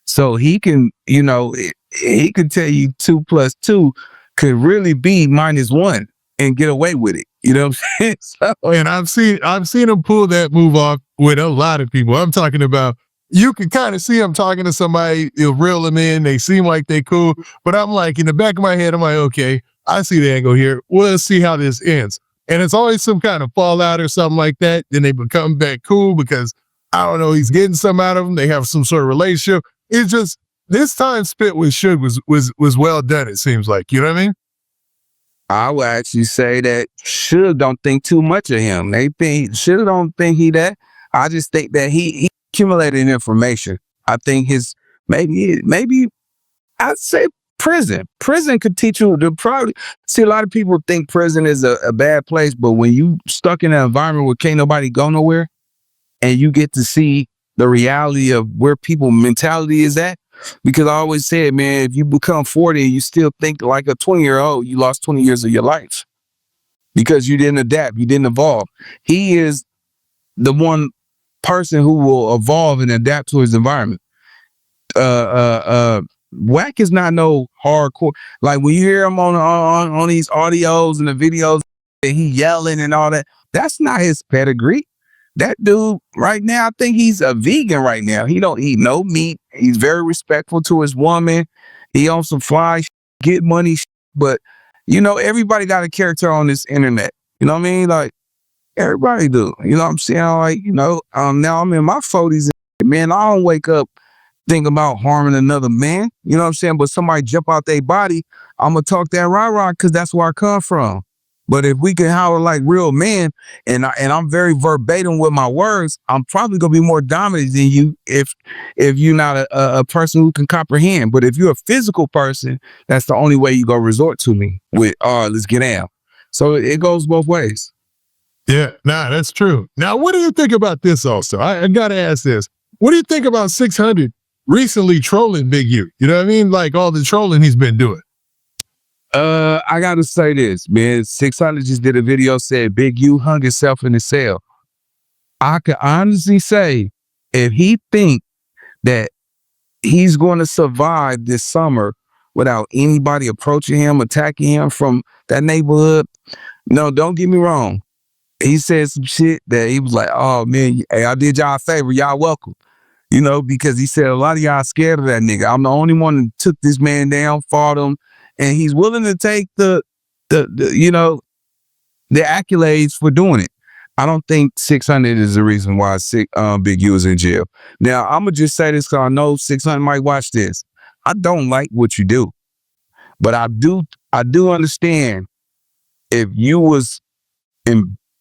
So he can, you know, he could tell you 2 + 2 could really be -1 and get away with it. You know what I'm saying? So, And I've seen him pull that move off with a lot of people. I'm talking about, you can kind of see him talking to somebody, he'll reel them in, they seem like they cool. But I'm like, in the back of my head, I'm like, okay, I see the angle here. Well, let's see how this ends. And it's always some kind of fallout or something like that. Then they become back cool because, I don't know, he's getting something out of them. They have some sort of relationship. It's just, this time spent with Suge was well done, it seems like. You know what I mean? I would actually say that Suge don't think too much of him. Suge don't think he that. I just think that he accumulated information. I think maybe I'd say prison. Prison could teach you see, a lot of people think prison is a bad place, but when you stuck in an environment where can't nobody go nowhere and you get to see the reality of where people mentality is at. Because I always said, man, if you become 40 and you still think like a 20-year-old, you lost 20 years of your life because you didn't adapt, you didn't evolve. He is the one person who will evolve and adapt to his environment. Wack is not no hardcore. Like when you hear him on these audios and the videos and he yelling and all that, that's not his pedigree. That dude right now, I think he's a vegan right now. He don't eat no meat. He's very respectful to his woman. He on some fly get money, but you know, everybody got a character on this internet. You know what I mean? Like everybody do. You know what I'm saying? Like, you know, now I'm in my 40s and man, I don't wake up thinking about harming another man. You know what I'm saying? But somebody jump out their body, I'm gonna talk that rah-rah because that's where I come from. But if we can holler like real men, and I'm very verbatim with my words, I'm probably gonna be more dominant than you if you're not a person who can comprehend. But if you're a physical person, that's the only way you go resort to me with, let's get out. So it goes both ways. Yeah, nah, that's true. Now, what do you think about this also? I gotta ask this. What do you think about 600 recently trolling Big U? You know what I mean? Like all the trolling he's been doing. I gotta say this, man. 600 just did a video, said Big U hung himself in the cell. I can honestly say, if he think that he's going to survive this summer without anybody approaching him, attacking him from that neighborhood, no, don't get me wrong. He said some shit that he was like, oh man, hey, I did y'all a favor, y'all welcome. You know, because he said a lot of y'all scared of that nigga. I'm the only one that took this man down, fought him, and he's willing to take the you know, the accolades for doing it. I don't think 600 is the reason why Big U is in jail. Now, I'm gonna just say this because I know 600 might watch this. I don't like what you do, but I do understand if you was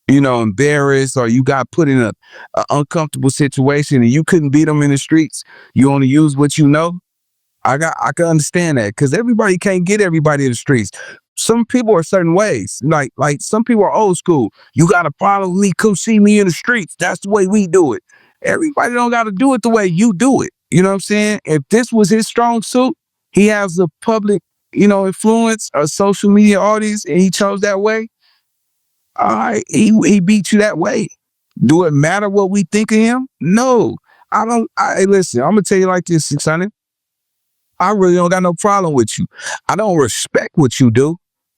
embarrassed or you got put in a uncomfortable situation and you couldn't beat them in the streets, you only use what you know. I can understand that because everybody can't get everybody in the streets. Some people are certain ways. Like some people are old school. You got to follow me, come see me in the streets. That's the way we do it. Everybody don't got to do it the way you do it. You know what I'm saying? If this was his strong suit, he has a public, influence, a social media audience, and he chose that way. All right, he beat you that way. Do it matter what we think of him? No, I don't. Listen, I'm gonna tell you like this, 600. I really don't got no problem with you. I don't respect what you do,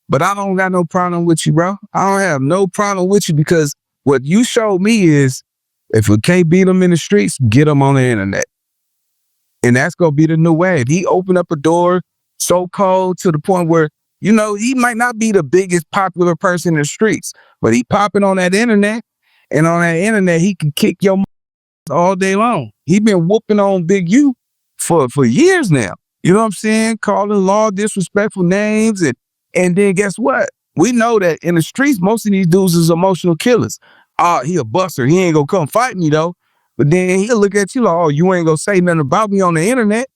but I don't got no problem with you, bro. I don't have no problem with you because what you showed me is if we can't beat them in the streets, get them on the internet. And that's going to be the new way. If he opened up a door so cold to the point where, he might not be the biggest popular person in the streets, but he popping on that internet, and on that internet, he can kick your all day long. He been whooping on Big U for years now. You know what I'm saying? Calling law disrespectful names. And then guess what? We know that in the streets, most of these dudes is emotional killers. He a buster. He ain't gonna come fight me though. But then he'll look at you like, oh, you ain't gonna say nothing about me on the internet.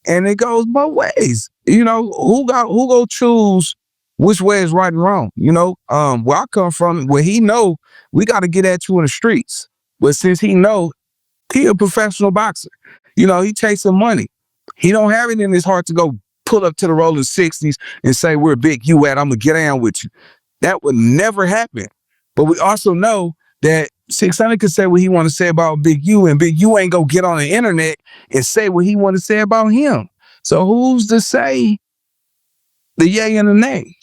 And it goes both ways. You know, who go choose which way is right and wrong? You know, where I come from, where he know we got to get at you in the streets. But since he know he a professional boxer, you know, he chasing money. He don't have it in his heart to go pull up to the rolling 60s and say, where Big U at? I'm gonna get down with you. That would never happen. But we also know that 600 could say what he want to say about Big U, and Big U ain't gonna get on the internet and say what he want to say about him. So who's to say the yay and the nay?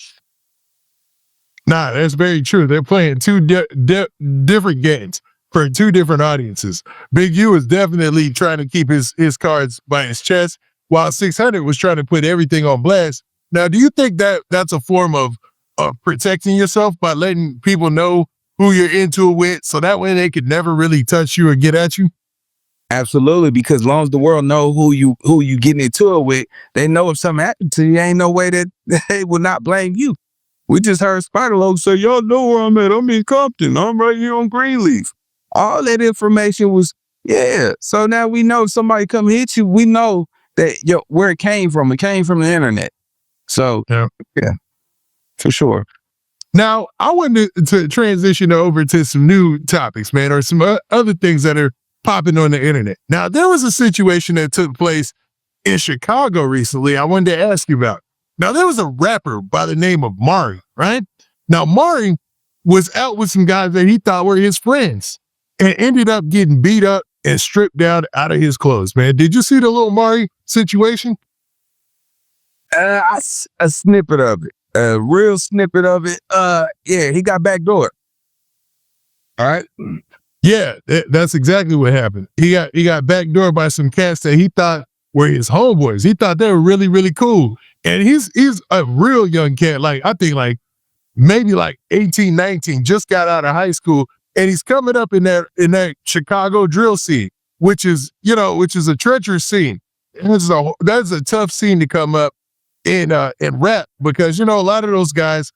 Nah, that's very true. They're playing two different games for two different audiences. Big U is definitely trying to keep his cards by his chest, while 600 was trying to put everything on blast. Now, do you think that that's a form of protecting yourself by letting people know who you're into it with, so that way they could never really touch you or get at you? Absolutely, because as long as the world know who you getting into it with, they know if something happened to you, ain't no way that they will not blame you. We just heard Spider-Loc say, y'all know where I'm at. I'm in Compton. I'm right here on Greenleaf. All that information was, yeah. So now we know if somebody come hit you, we know that where it came from. It came from the internet. So yeah, for sure. Now, I wanted to transition over to some new topics, man, or some other things that are popping on the internet. Now, there was a situation that took place in Chicago recently I wanted to ask you about. Now, there was a rapper by the name of Mari, right? Now, Mari was out with some guys that he thought were his friends and ended up getting beat up and stripped down out of his clothes, man. Did you see the little Mari situation? A snippet of it. A real snippet of it. Yeah, he got backdoor. All right. Yeah, that's exactly what happened. He got backdoored by some cats that he thought were his homeboys. He thought they were really, really cool. And he's a real young cat. Like, I think maybe 18, 19, just got out of high school. And he's coming up in that Chicago drill scene, which is a treacherous scene. That's a tough scene to come up in rap, because, a lot of those guys,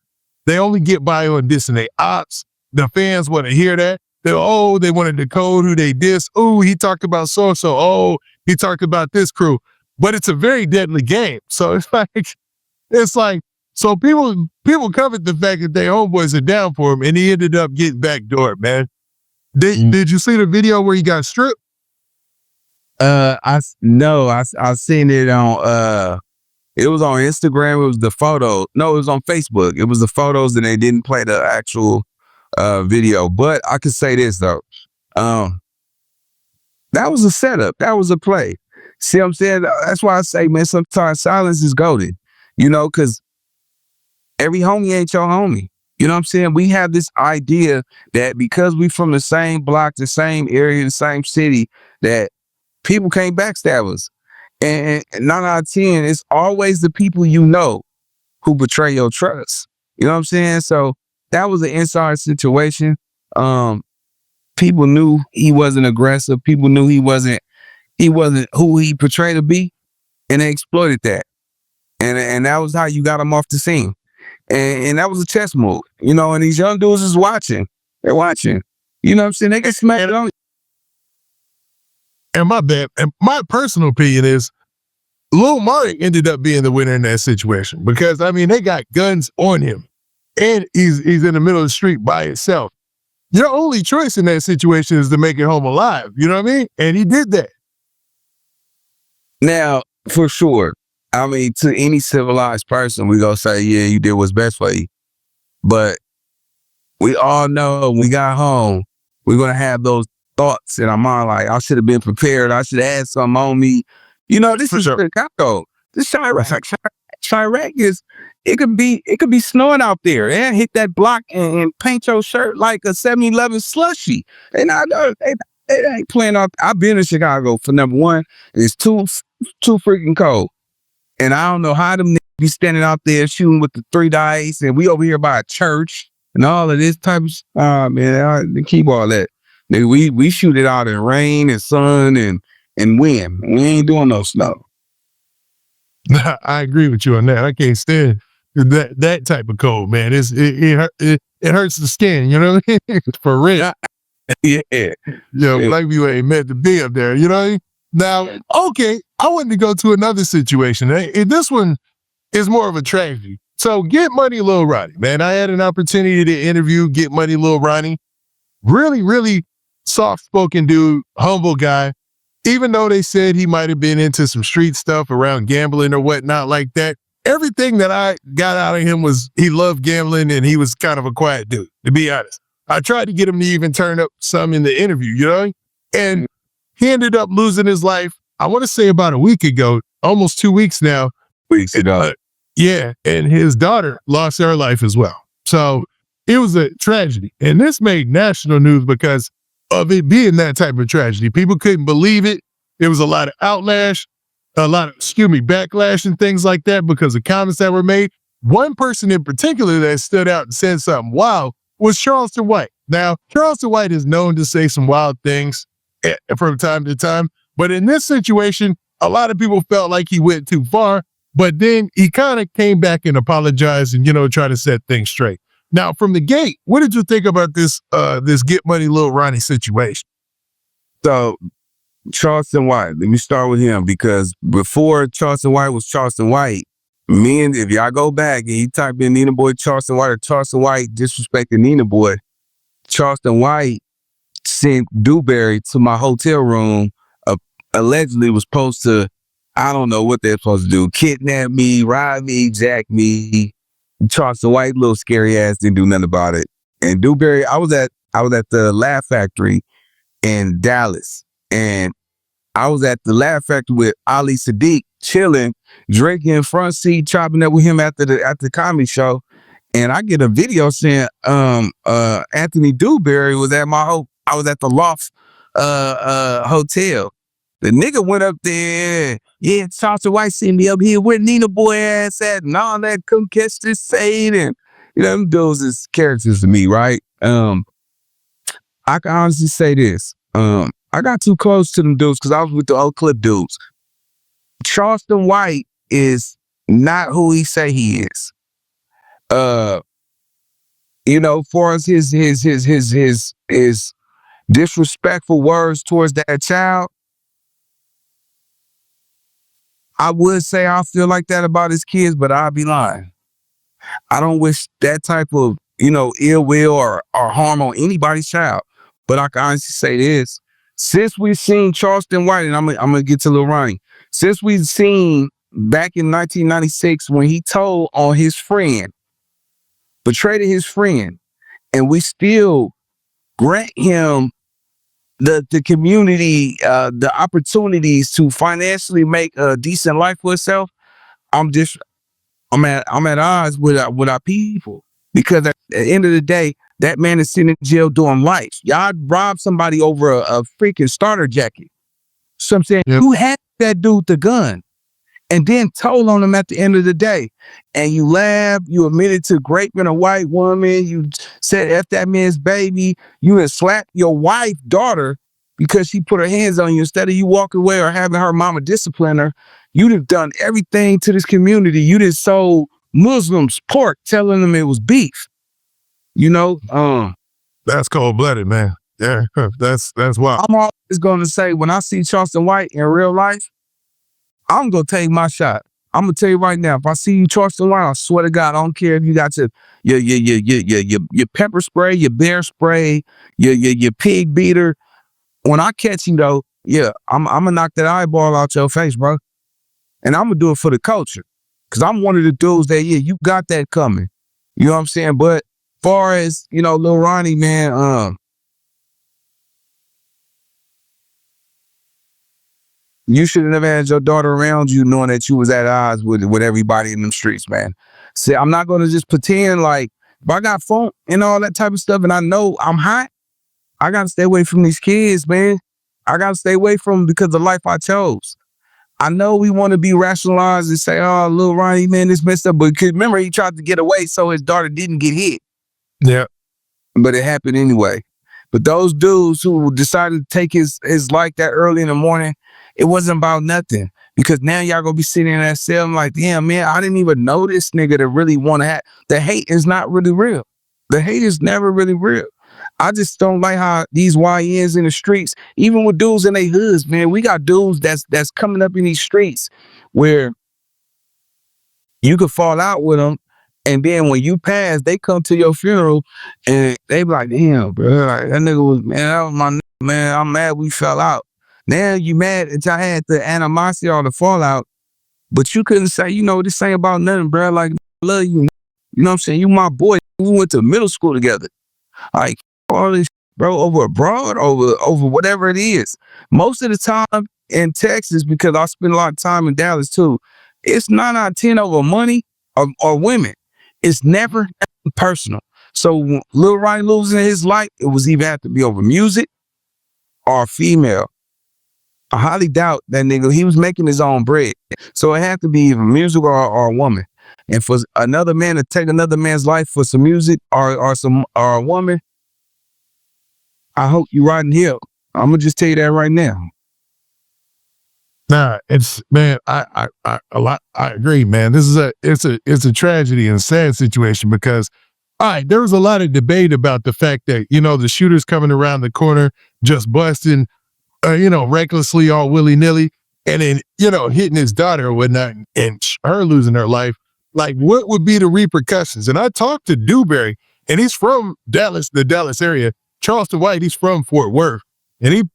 they only get by on dissing they ops. The fans want to hear that. They want to decode who they diss. Oh, he talked about so-and-so. Oh, he talked about this crew. But it's a very deadly game. So it's like, so people covered the fact that their homeboys are down for him, and he ended up getting backdoored, man. Did you see the video where he got stripped? I seen it on it was on Instagram. It was the photo. No, it was on Facebook. It was the photos, and they didn't play the actual video. But I could say this though. That was a setup. That was a play. See what I'm saying? That's why I say, man, sometimes silence is golden. Because every homie ain't your homie. You know what I'm saying? We have this idea that because we from the same block, the same area, the same city, that people can't backstab us. And 9 out of 10, it's always the people who betray your trust. You know what I'm saying? So that was an inside situation. People knew he wasn't aggressive. People knew he wasn't who he portrayed to be, and they exploited that. And that was how you got him off the scene. And that was a chess move, and these young dudes is watching. They're watching. You know what I'm saying? They get smacked on. And my personal opinion is Lil Mari ended up being the winner in that situation, because, they got guns on him, and he's in the middle of the street by himself. Your only choice in that situation is to make it home alive. You know what I mean? And he did that. Now, for sure, to any civilized person, we gonna say, yeah, you did what's best for you. But we all know when we got home, we're gonna have those thoughts in our mind, like, I should have been prepared. I should have had something on me. This is Chicago. This Chirac is, it could be snowing out there, and hit that block and paint your shirt like a 7-Eleven slushie. And I know it ain't playing out. I've been in Chicago for number one. It's too freaking cold. And I don't know how them niggas be standing out there shooting with the 3 dice, and we over here by a church and all of this type of man, keep all that. We shoot it out in rain and sun and wind. We ain't doing no snow. I agree with you on that. I can't stand that type of cold, man. It hurts the skin, you know what I mean? For real. Yeah. Black people ain't meant to be up there, you know what I mean? Now, okay, I wanted to go to another situation. This one is more of a tragedy. So Get Money Lil Ronnie, man. I had an opportunity to interview Get Money Lil Ronnie. Really, really soft-spoken dude, humble guy. Even though they said he might have been into some street stuff around gambling or whatnot like that, everything that I got out of him was he loved gambling and he was kind of a quiet dude, to be honest. I tried to get him to even turn up some in the interview, you know? And he ended up losing his life, I want to say about a week ago, almost 2 weeks now. Weeks ago. Yeah, and his daughter lost her life as well. So it was a tragedy. And this made national news because of it being that type of tragedy. People couldn't believe it. There was a lot of backlash and things like that because of comments that were made. One person in particular that stood out and said something wild was Charleston White. Now, Charleston White is known to say some wild things from time to time, but in this situation, a lot of people felt like he went too far, but then he kind of came back and apologized and, try to set things straight. Now, from the gate, what did you think about this Get Money Lil Ronnie situation? So, Charleston White, let me start with him because before Charleston White was Charleston White, if y'all go back and you type in Nina Boy Charleston White or Charleston White disrespecting Nina Boy, Charleston White sent Dewberry to my hotel room, allegedly was supposed to, I don't know what they're supposed to do, kidnap me, rob me, jack me. Charleston White, little scary ass, didn't do nothing about it. And Dewberry, I was at the Laugh Factory in Dallas, and I was at the Laugh Factory with Ali Sadiq, chilling, drinking front seat, chopping up with him after the comedy show. And I get a video saying Anthony Dewberry was at I was at the Loft hotel. The nigga went up there, Charleston White sent me up here where Nina Boy ass at and all that, come catch this fade. And them dudes is characters to me, right? I can honestly say this. I got too close to them dudes because I was with the Oak Cliff dudes. Charleston White is not who he say he is. For us, his disrespectful words towards that child, I would say I feel like that about his kids, but I'd be lying. I don't wish that type of, ill will or harm on anybody's child. But I can honestly say this. Since we've seen Charleston White, and I'm gonna get to Lil Ronnie, since we've seen back in 1996 when he told on his friend, betrayed his friend, and we still grant him the community, the opportunities to financially make a decent life for himself, I'm at odds with our people, because at the end of the day, that man is sitting in jail doing life. Y'all robbed somebody over a freaking starter jacket. So I'm saying, you had that dude the gun and then told on him at the end of the day. And you laughed, you admitted to raping a white woman, you said F that man's baby, you had slapped your wife's daughter because she put her hands on you. Instead of you walking away or having her mama discipline her, you'd have done everything to this community. You just sold Muslims pork, telling them it was beef. That's cold-blooded, man. Yeah, that's wild. I'm always going to say, when I see Charleston White in real life, I'm going to take my shot. I'm going to tell you right now, if I see you Charleston White, I swear to God, I don't care if you got your pepper spray, your bear spray, your pig beater. When I catch you, though, I'm going to knock that eyeball out your face, bro. And I'm going to do it for the culture. Because I'm one of the dudes that, you got that coming. You know what I'm saying? But far as, Lil Ronnie, man, you should have never had your daughter around you knowing that you was at odds with everybody in them streets, man. See, I'm not going to just pretend like, if I got phone and all that type of stuff and I know I'm hot, I got to stay away from these kids, man. I got to stay away from them because of the life I chose. I know we want to be rationalized and say, oh, Lil Ronnie, man, this messed up. But remember, he tried to get away so his daughter didn't get hit. Yeah. But it happened anyway. But those dudes who decided to take his life that early in the morning, it wasn't about nothing. Because now y'all gonna be sitting in that cell. I'm like, damn, man, I didn't even know this nigga to really want to have. The hate is not really real. The hate is never really real. I just don't like how these YNs in the streets, even with dudes in their hoods, man, we got dudes that's coming up in these streets where you could fall out with them, and then when you pass, they come to your funeral and they be like, damn, bro, like, that nigga was, man, that was my nigga, man, I'm mad we fell out. Now you mad that y'all had the animosity or the fallout, but you couldn't say, you know, this ain't about nothing, bro. Like, I love you. You know what I'm saying? You my boy. We went to middle school together. Like, all this, bro, over abroad, over whatever it is. Most of the time in Texas, because I spend a lot of time in Dallas too, it's 9 out of 10 over money or women. It's never personal. So when Lil Ronnie losing his life, it was either have to be over music or a female. I highly doubt that nigga, he was making his own bread. So it had to be either music or a woman. And for another man to take another man's life for some music or a woman, I hope you riding here. I'm gonna just tell you that right now. Nah, it's, man, I agree, man. This is it's a tragedy and a sad situation because, all right, there was a lot of debate about the fact that, you know, the shooter's coming around the corner, just busting, you know, recklessly, all willy-nilly, and then, you know, hitting his daughter or whatnot, and her losing her life. Like, what would be the repercussions? And I talked to Dewberry, and he's from Dallas, the Dallas area. Charleston White, he's from Fort Worth. And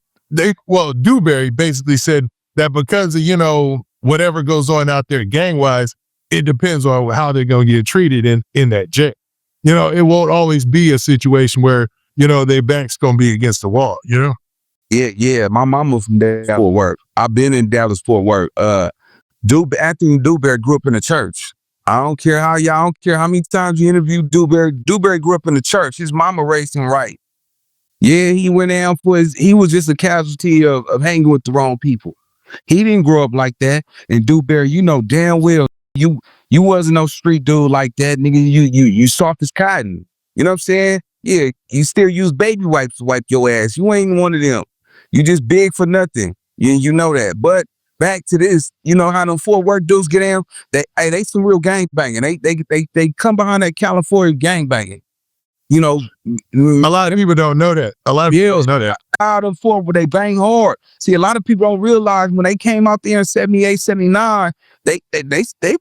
Dewberry basically said that because of, you know, whatever goes on out there gang-wise, it depends on how they're going to get treated in that jail. You know, it won't always be a situation where, you know, their back's going to be against the wall, you know? Yeah. My mama from Dallas Fort Worth. I've been in Dallas Fort Worth. Anthony Dewberry grew up in the church. I don't care how many times you interview Dewberry. Dewberry grew up in the church. His mama raised him right. Yeah, he went down he was just a casualty of hanging with the wrong people. He didn't grow up like that. And Dewberry, you know damn well you wasn't no street dude like that, nigga. You soft as cotton. You know what I'm saying? Yeah, you still use baby wipes to wipe your ass. You ain't one of them. You just big for nothing. You know that. But back to this, you know how them Fort Worth dudes get down? They some real gang banging. They come behind that California gang banging. You know, a lot of people don't know that. A lot of people don't know that. Out of Fort where they bang hard. See, a lot of people don't realize when they came out there in 78, 79, they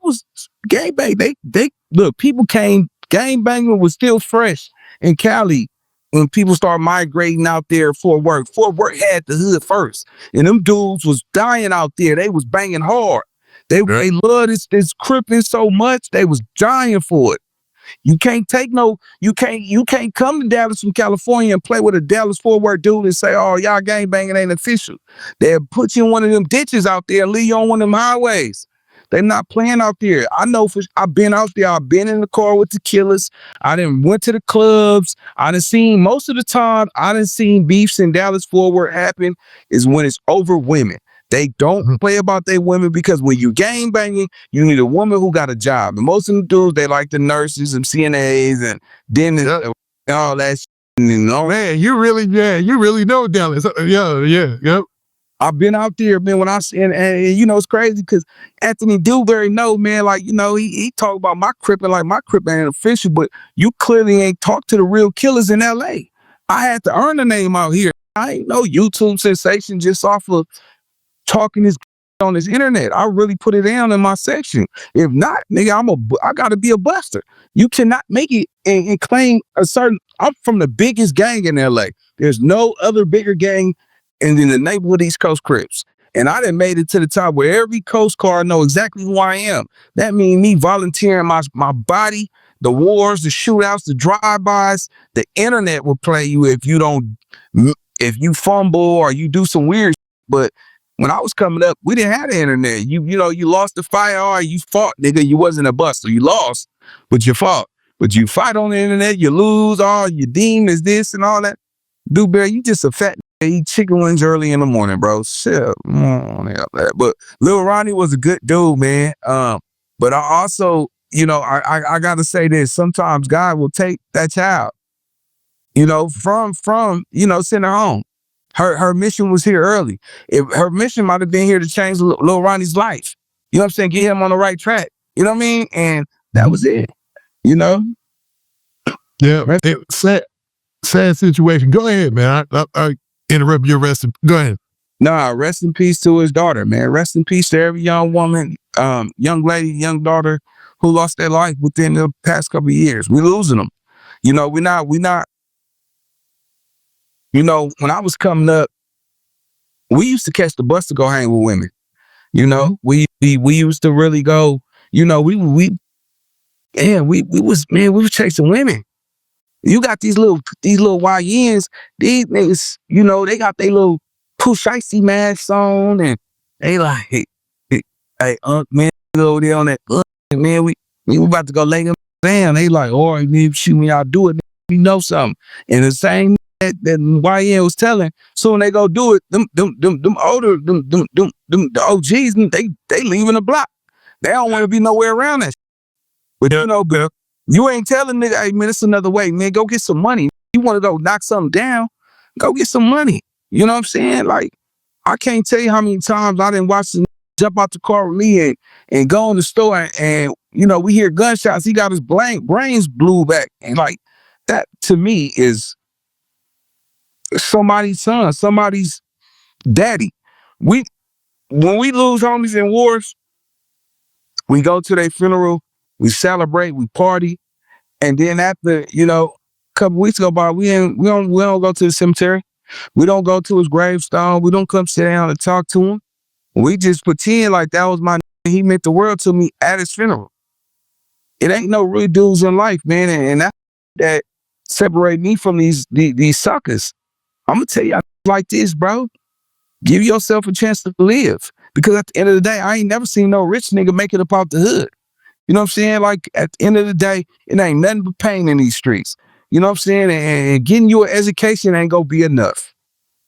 was gang bang. They look, people came, gang banging was still fresh in Cali when people started migrating out there. Fort Worth had the hood first, and them dudes was dying out there. They was banging hard. They loved this cripping so much they was dying for it. You can't come to Dallas from California and play with a Dallas Fort Worth dude and say, oh, y'all gang banging ain't official. They'll put you in one of them ditches out there and leave you on one of them highways. They're not playing out there. I know I've been out there. I've been in the car with the killers. I done went to the clubs. I done seen most of the time, I done seen beefs in Dallas Fort Worth happen is when it's over women. They don't play about their women because when you gang banging, you need a woman who got a job. And most of them dudes, they like the nurses and CNAs and dentists and all that shit. Man, you really know Dallas. Yep. I've been out there, man, when and you know, it's crazy because Anthony Dewberry know, man, like, you know, he talk about my cripping like my cripping ain't official, but you clearly ain't talked to the real killers in LA. I had to earn a name out here. I ain't no YouTube sensation just off of talking this on this internet. I really put it down in my section. If not, nigga, I gotta be a buster. You cannot make it and claim I'm from the biggest gang in LA. There's no other bigger gang in the neighborhood East Coast Crips. And I done made it to the top where every Coast Guard know exactly who I am. That means me volunteering my body, the wars, the shootouts, the drive-bys. The internet will play you if you fumble or you do some weird shit. But when I was coming up, we didn't have the internet. You know, you lost the fight or you fought, nigga. You wasn't a buster. You lost, but you fought. But you fight on the internet, you lose, all you deem as this and all that. Dewberry, you just a fat nigga. Eat chicken wings early in the morning, bro. Shit. But Lil Ronnie was a good dude, man. But I also, you know, I gotta say this. Sometimes God will take that child, you know, from you know, send her home. Her mission was here early. If her mission might have been here to change Lil Ronnie's life. You know what I'm saying? Get him on the right track. You know what I mean? And that was it. You know? Yeah. It was sad. Sad situation. Go ahead, man. I interrupt your rest. Go ahead. Nah, rest in peace to his daughter, man. Rest in peace to every young woman, young lady, young daughter who lost their life within the past couple of years. We losing them. You know, we not, you know, when I was coming up, we used to catch the bus to go hang with women. You know, we used to really go, you know, we was chasing women. You got these little YNs, these niggas, you know, they got their little push icy masks on and they like, hey, man, over there on that, man, we about to go lay them down. They like, all right, man, shoot me, y'all do it, we know something. And the same that YN was telling, so when they go do it, them older, the OGs, they leaving the block. They don't want to be nowhere around that. But you know, girl, you ain't telling nigga, hey man, it's another way, man. Go get some money. You want to go knock something down? Go get some money. You know what I'm saying? Like, I can't tell you how many times I didn't watch the jump out the car with me and go in the store and you know, we hear gunshots. He got his brains blew back. And like, that to me is somebody's son, somebody's daddy. When we lose homies in wars, we go to their funeral, we celebrate, we party. And then after, you know, a couple weeks go by, we don't go to the cemetery. We don't go to his gravestone. We don't come sit down and talk to him. We just pretend like that was my he meant the world to me at his funeral. It ain't no real dudes in life, man. And that separate me from these suckers. I'm gonna tell you like this, bro. Give yourself a chance to live. Because at the end of the day, I ain't never seen no rich nigga make it up out the hood. You know what I'm saying? Like, at the end of the day, it ain't nothing but pain in these streets. You know what I'm saying? And getting you an education ain't gonna be enough.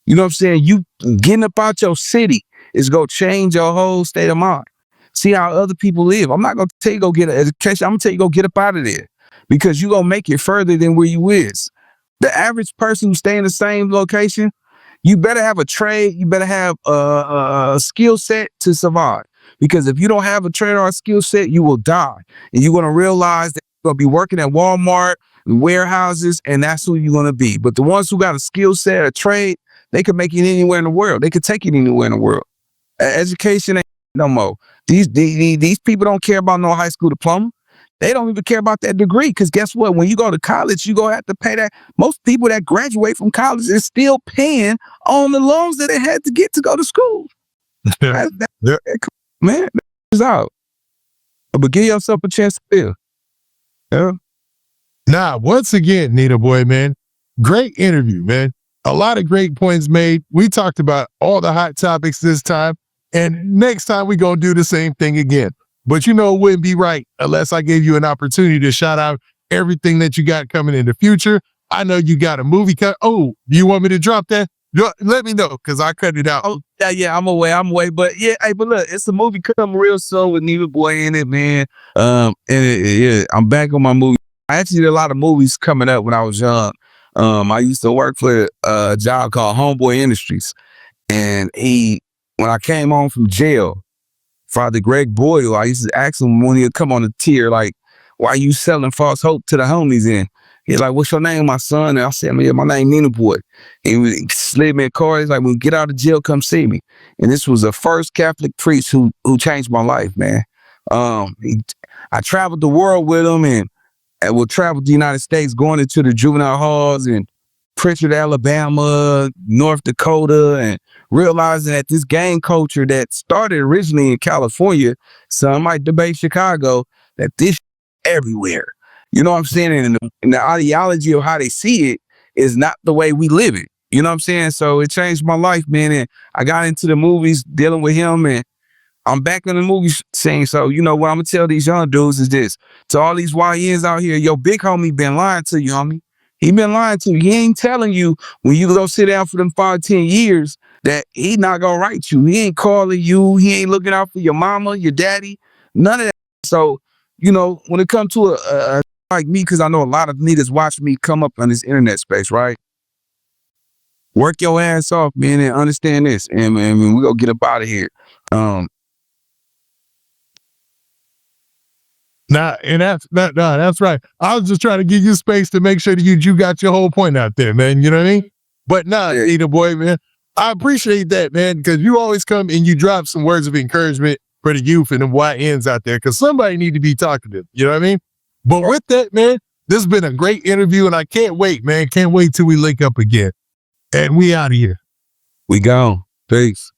You know what I'm saying? You getting up out your city is gonna change your whole state of mind. See how other people live. I'm not gonna tell you go get an education. I'm gonna tell you go get up out of there. Because you gonna make it further than where you is. The average person who stay in the same location, you better have a trade. You better have a skill set to survive. Because if you don't have a trade or a skill set, you will die. And you're going to realize that you're going to be working at Walmart, warehouses, and that's who you're going to be. But the ones who got a skill set, a trade, they can make it anywhere in the world. They could take it anywhere in the world. Education ain't no more. These people don't care about no high school diploma. They don't even care about that degree. Because guess what? When you go to college, you're going to have to pay that. Most people that graduate from college is still paying on the loans that they had to get to go to school. Man, that's out. But give yourself a chance to feel. Yeah. Nah, once again, Nita boy, man, great interview, man. A lot of great points made. We talked about all the hot topics this time. And next time we going to do the same thing again. But you know, it wouldn't be right unless I gave you an opportunity to shout out everything that you got coming in the future. I know you got a movie cut. Oh, do you want me to drop that? Let me know, because I cut it out. Oh, yeah, I'm away. But yeah, hey, but look, it's a movie coming real soon with Nita Boy in it, man. And I'm back on my movie. I actually did a lot of movies coming up when I was young. I used to work for a job called Homeboy Industries. And when I came home from jail, Father Greg Boyle, I used to ask him when he'd come on the tier, like, why you selling false hope to the homies in? He's like, what's your name, my son? And I said, yeah, my name Nina Boy. And he slid me a card. He's like, when you get out of jail, come see me. And this was the first Catholic priest who changed my life, man. I traveled the world with him and would travel the United States, going into the juvenile halls and Pritchard, Alabama, North Dakota, and realizing that this gang culture that started originally in California, some might debate Chicago, that this everywhere. You know what I'm saying? And the ideology of how they see it is not the way we live it. You know what I'm saying? So it changed my life, man. And I got into the movies dealing with him, and I'm back in the movie scene. So, you know, what I'm going to tell these young dudes is this. To all these YNs out here, your big homie been lying to you, homie. He been lying to you. He ain't telling you when you go sit down for them 5-10 years that he not going to write you. He ain't calling you. He ain't looking out for your mama, your daddy, none of that. So, you know, when it comes to a like me, because I know a lot of niggas watch me come up on this internet space, right? Work your ass off, man, and understand this. And we gonna get up out of here. Nah, and that's right. I was just trying to give you space to make sure that you got your whole point out there, man. You know what I mean? But nah, Yeah. Nita boy, man, I appreciate that, man, because you always come and you drop some words of encouragement for the youth and the YNs out there, because somebody need to be talking to them. You know what I mean? But with that, man, this has been a great interview, and I can't wait, man. Can't wait till we link up again. And we out of here. We gone. Peace.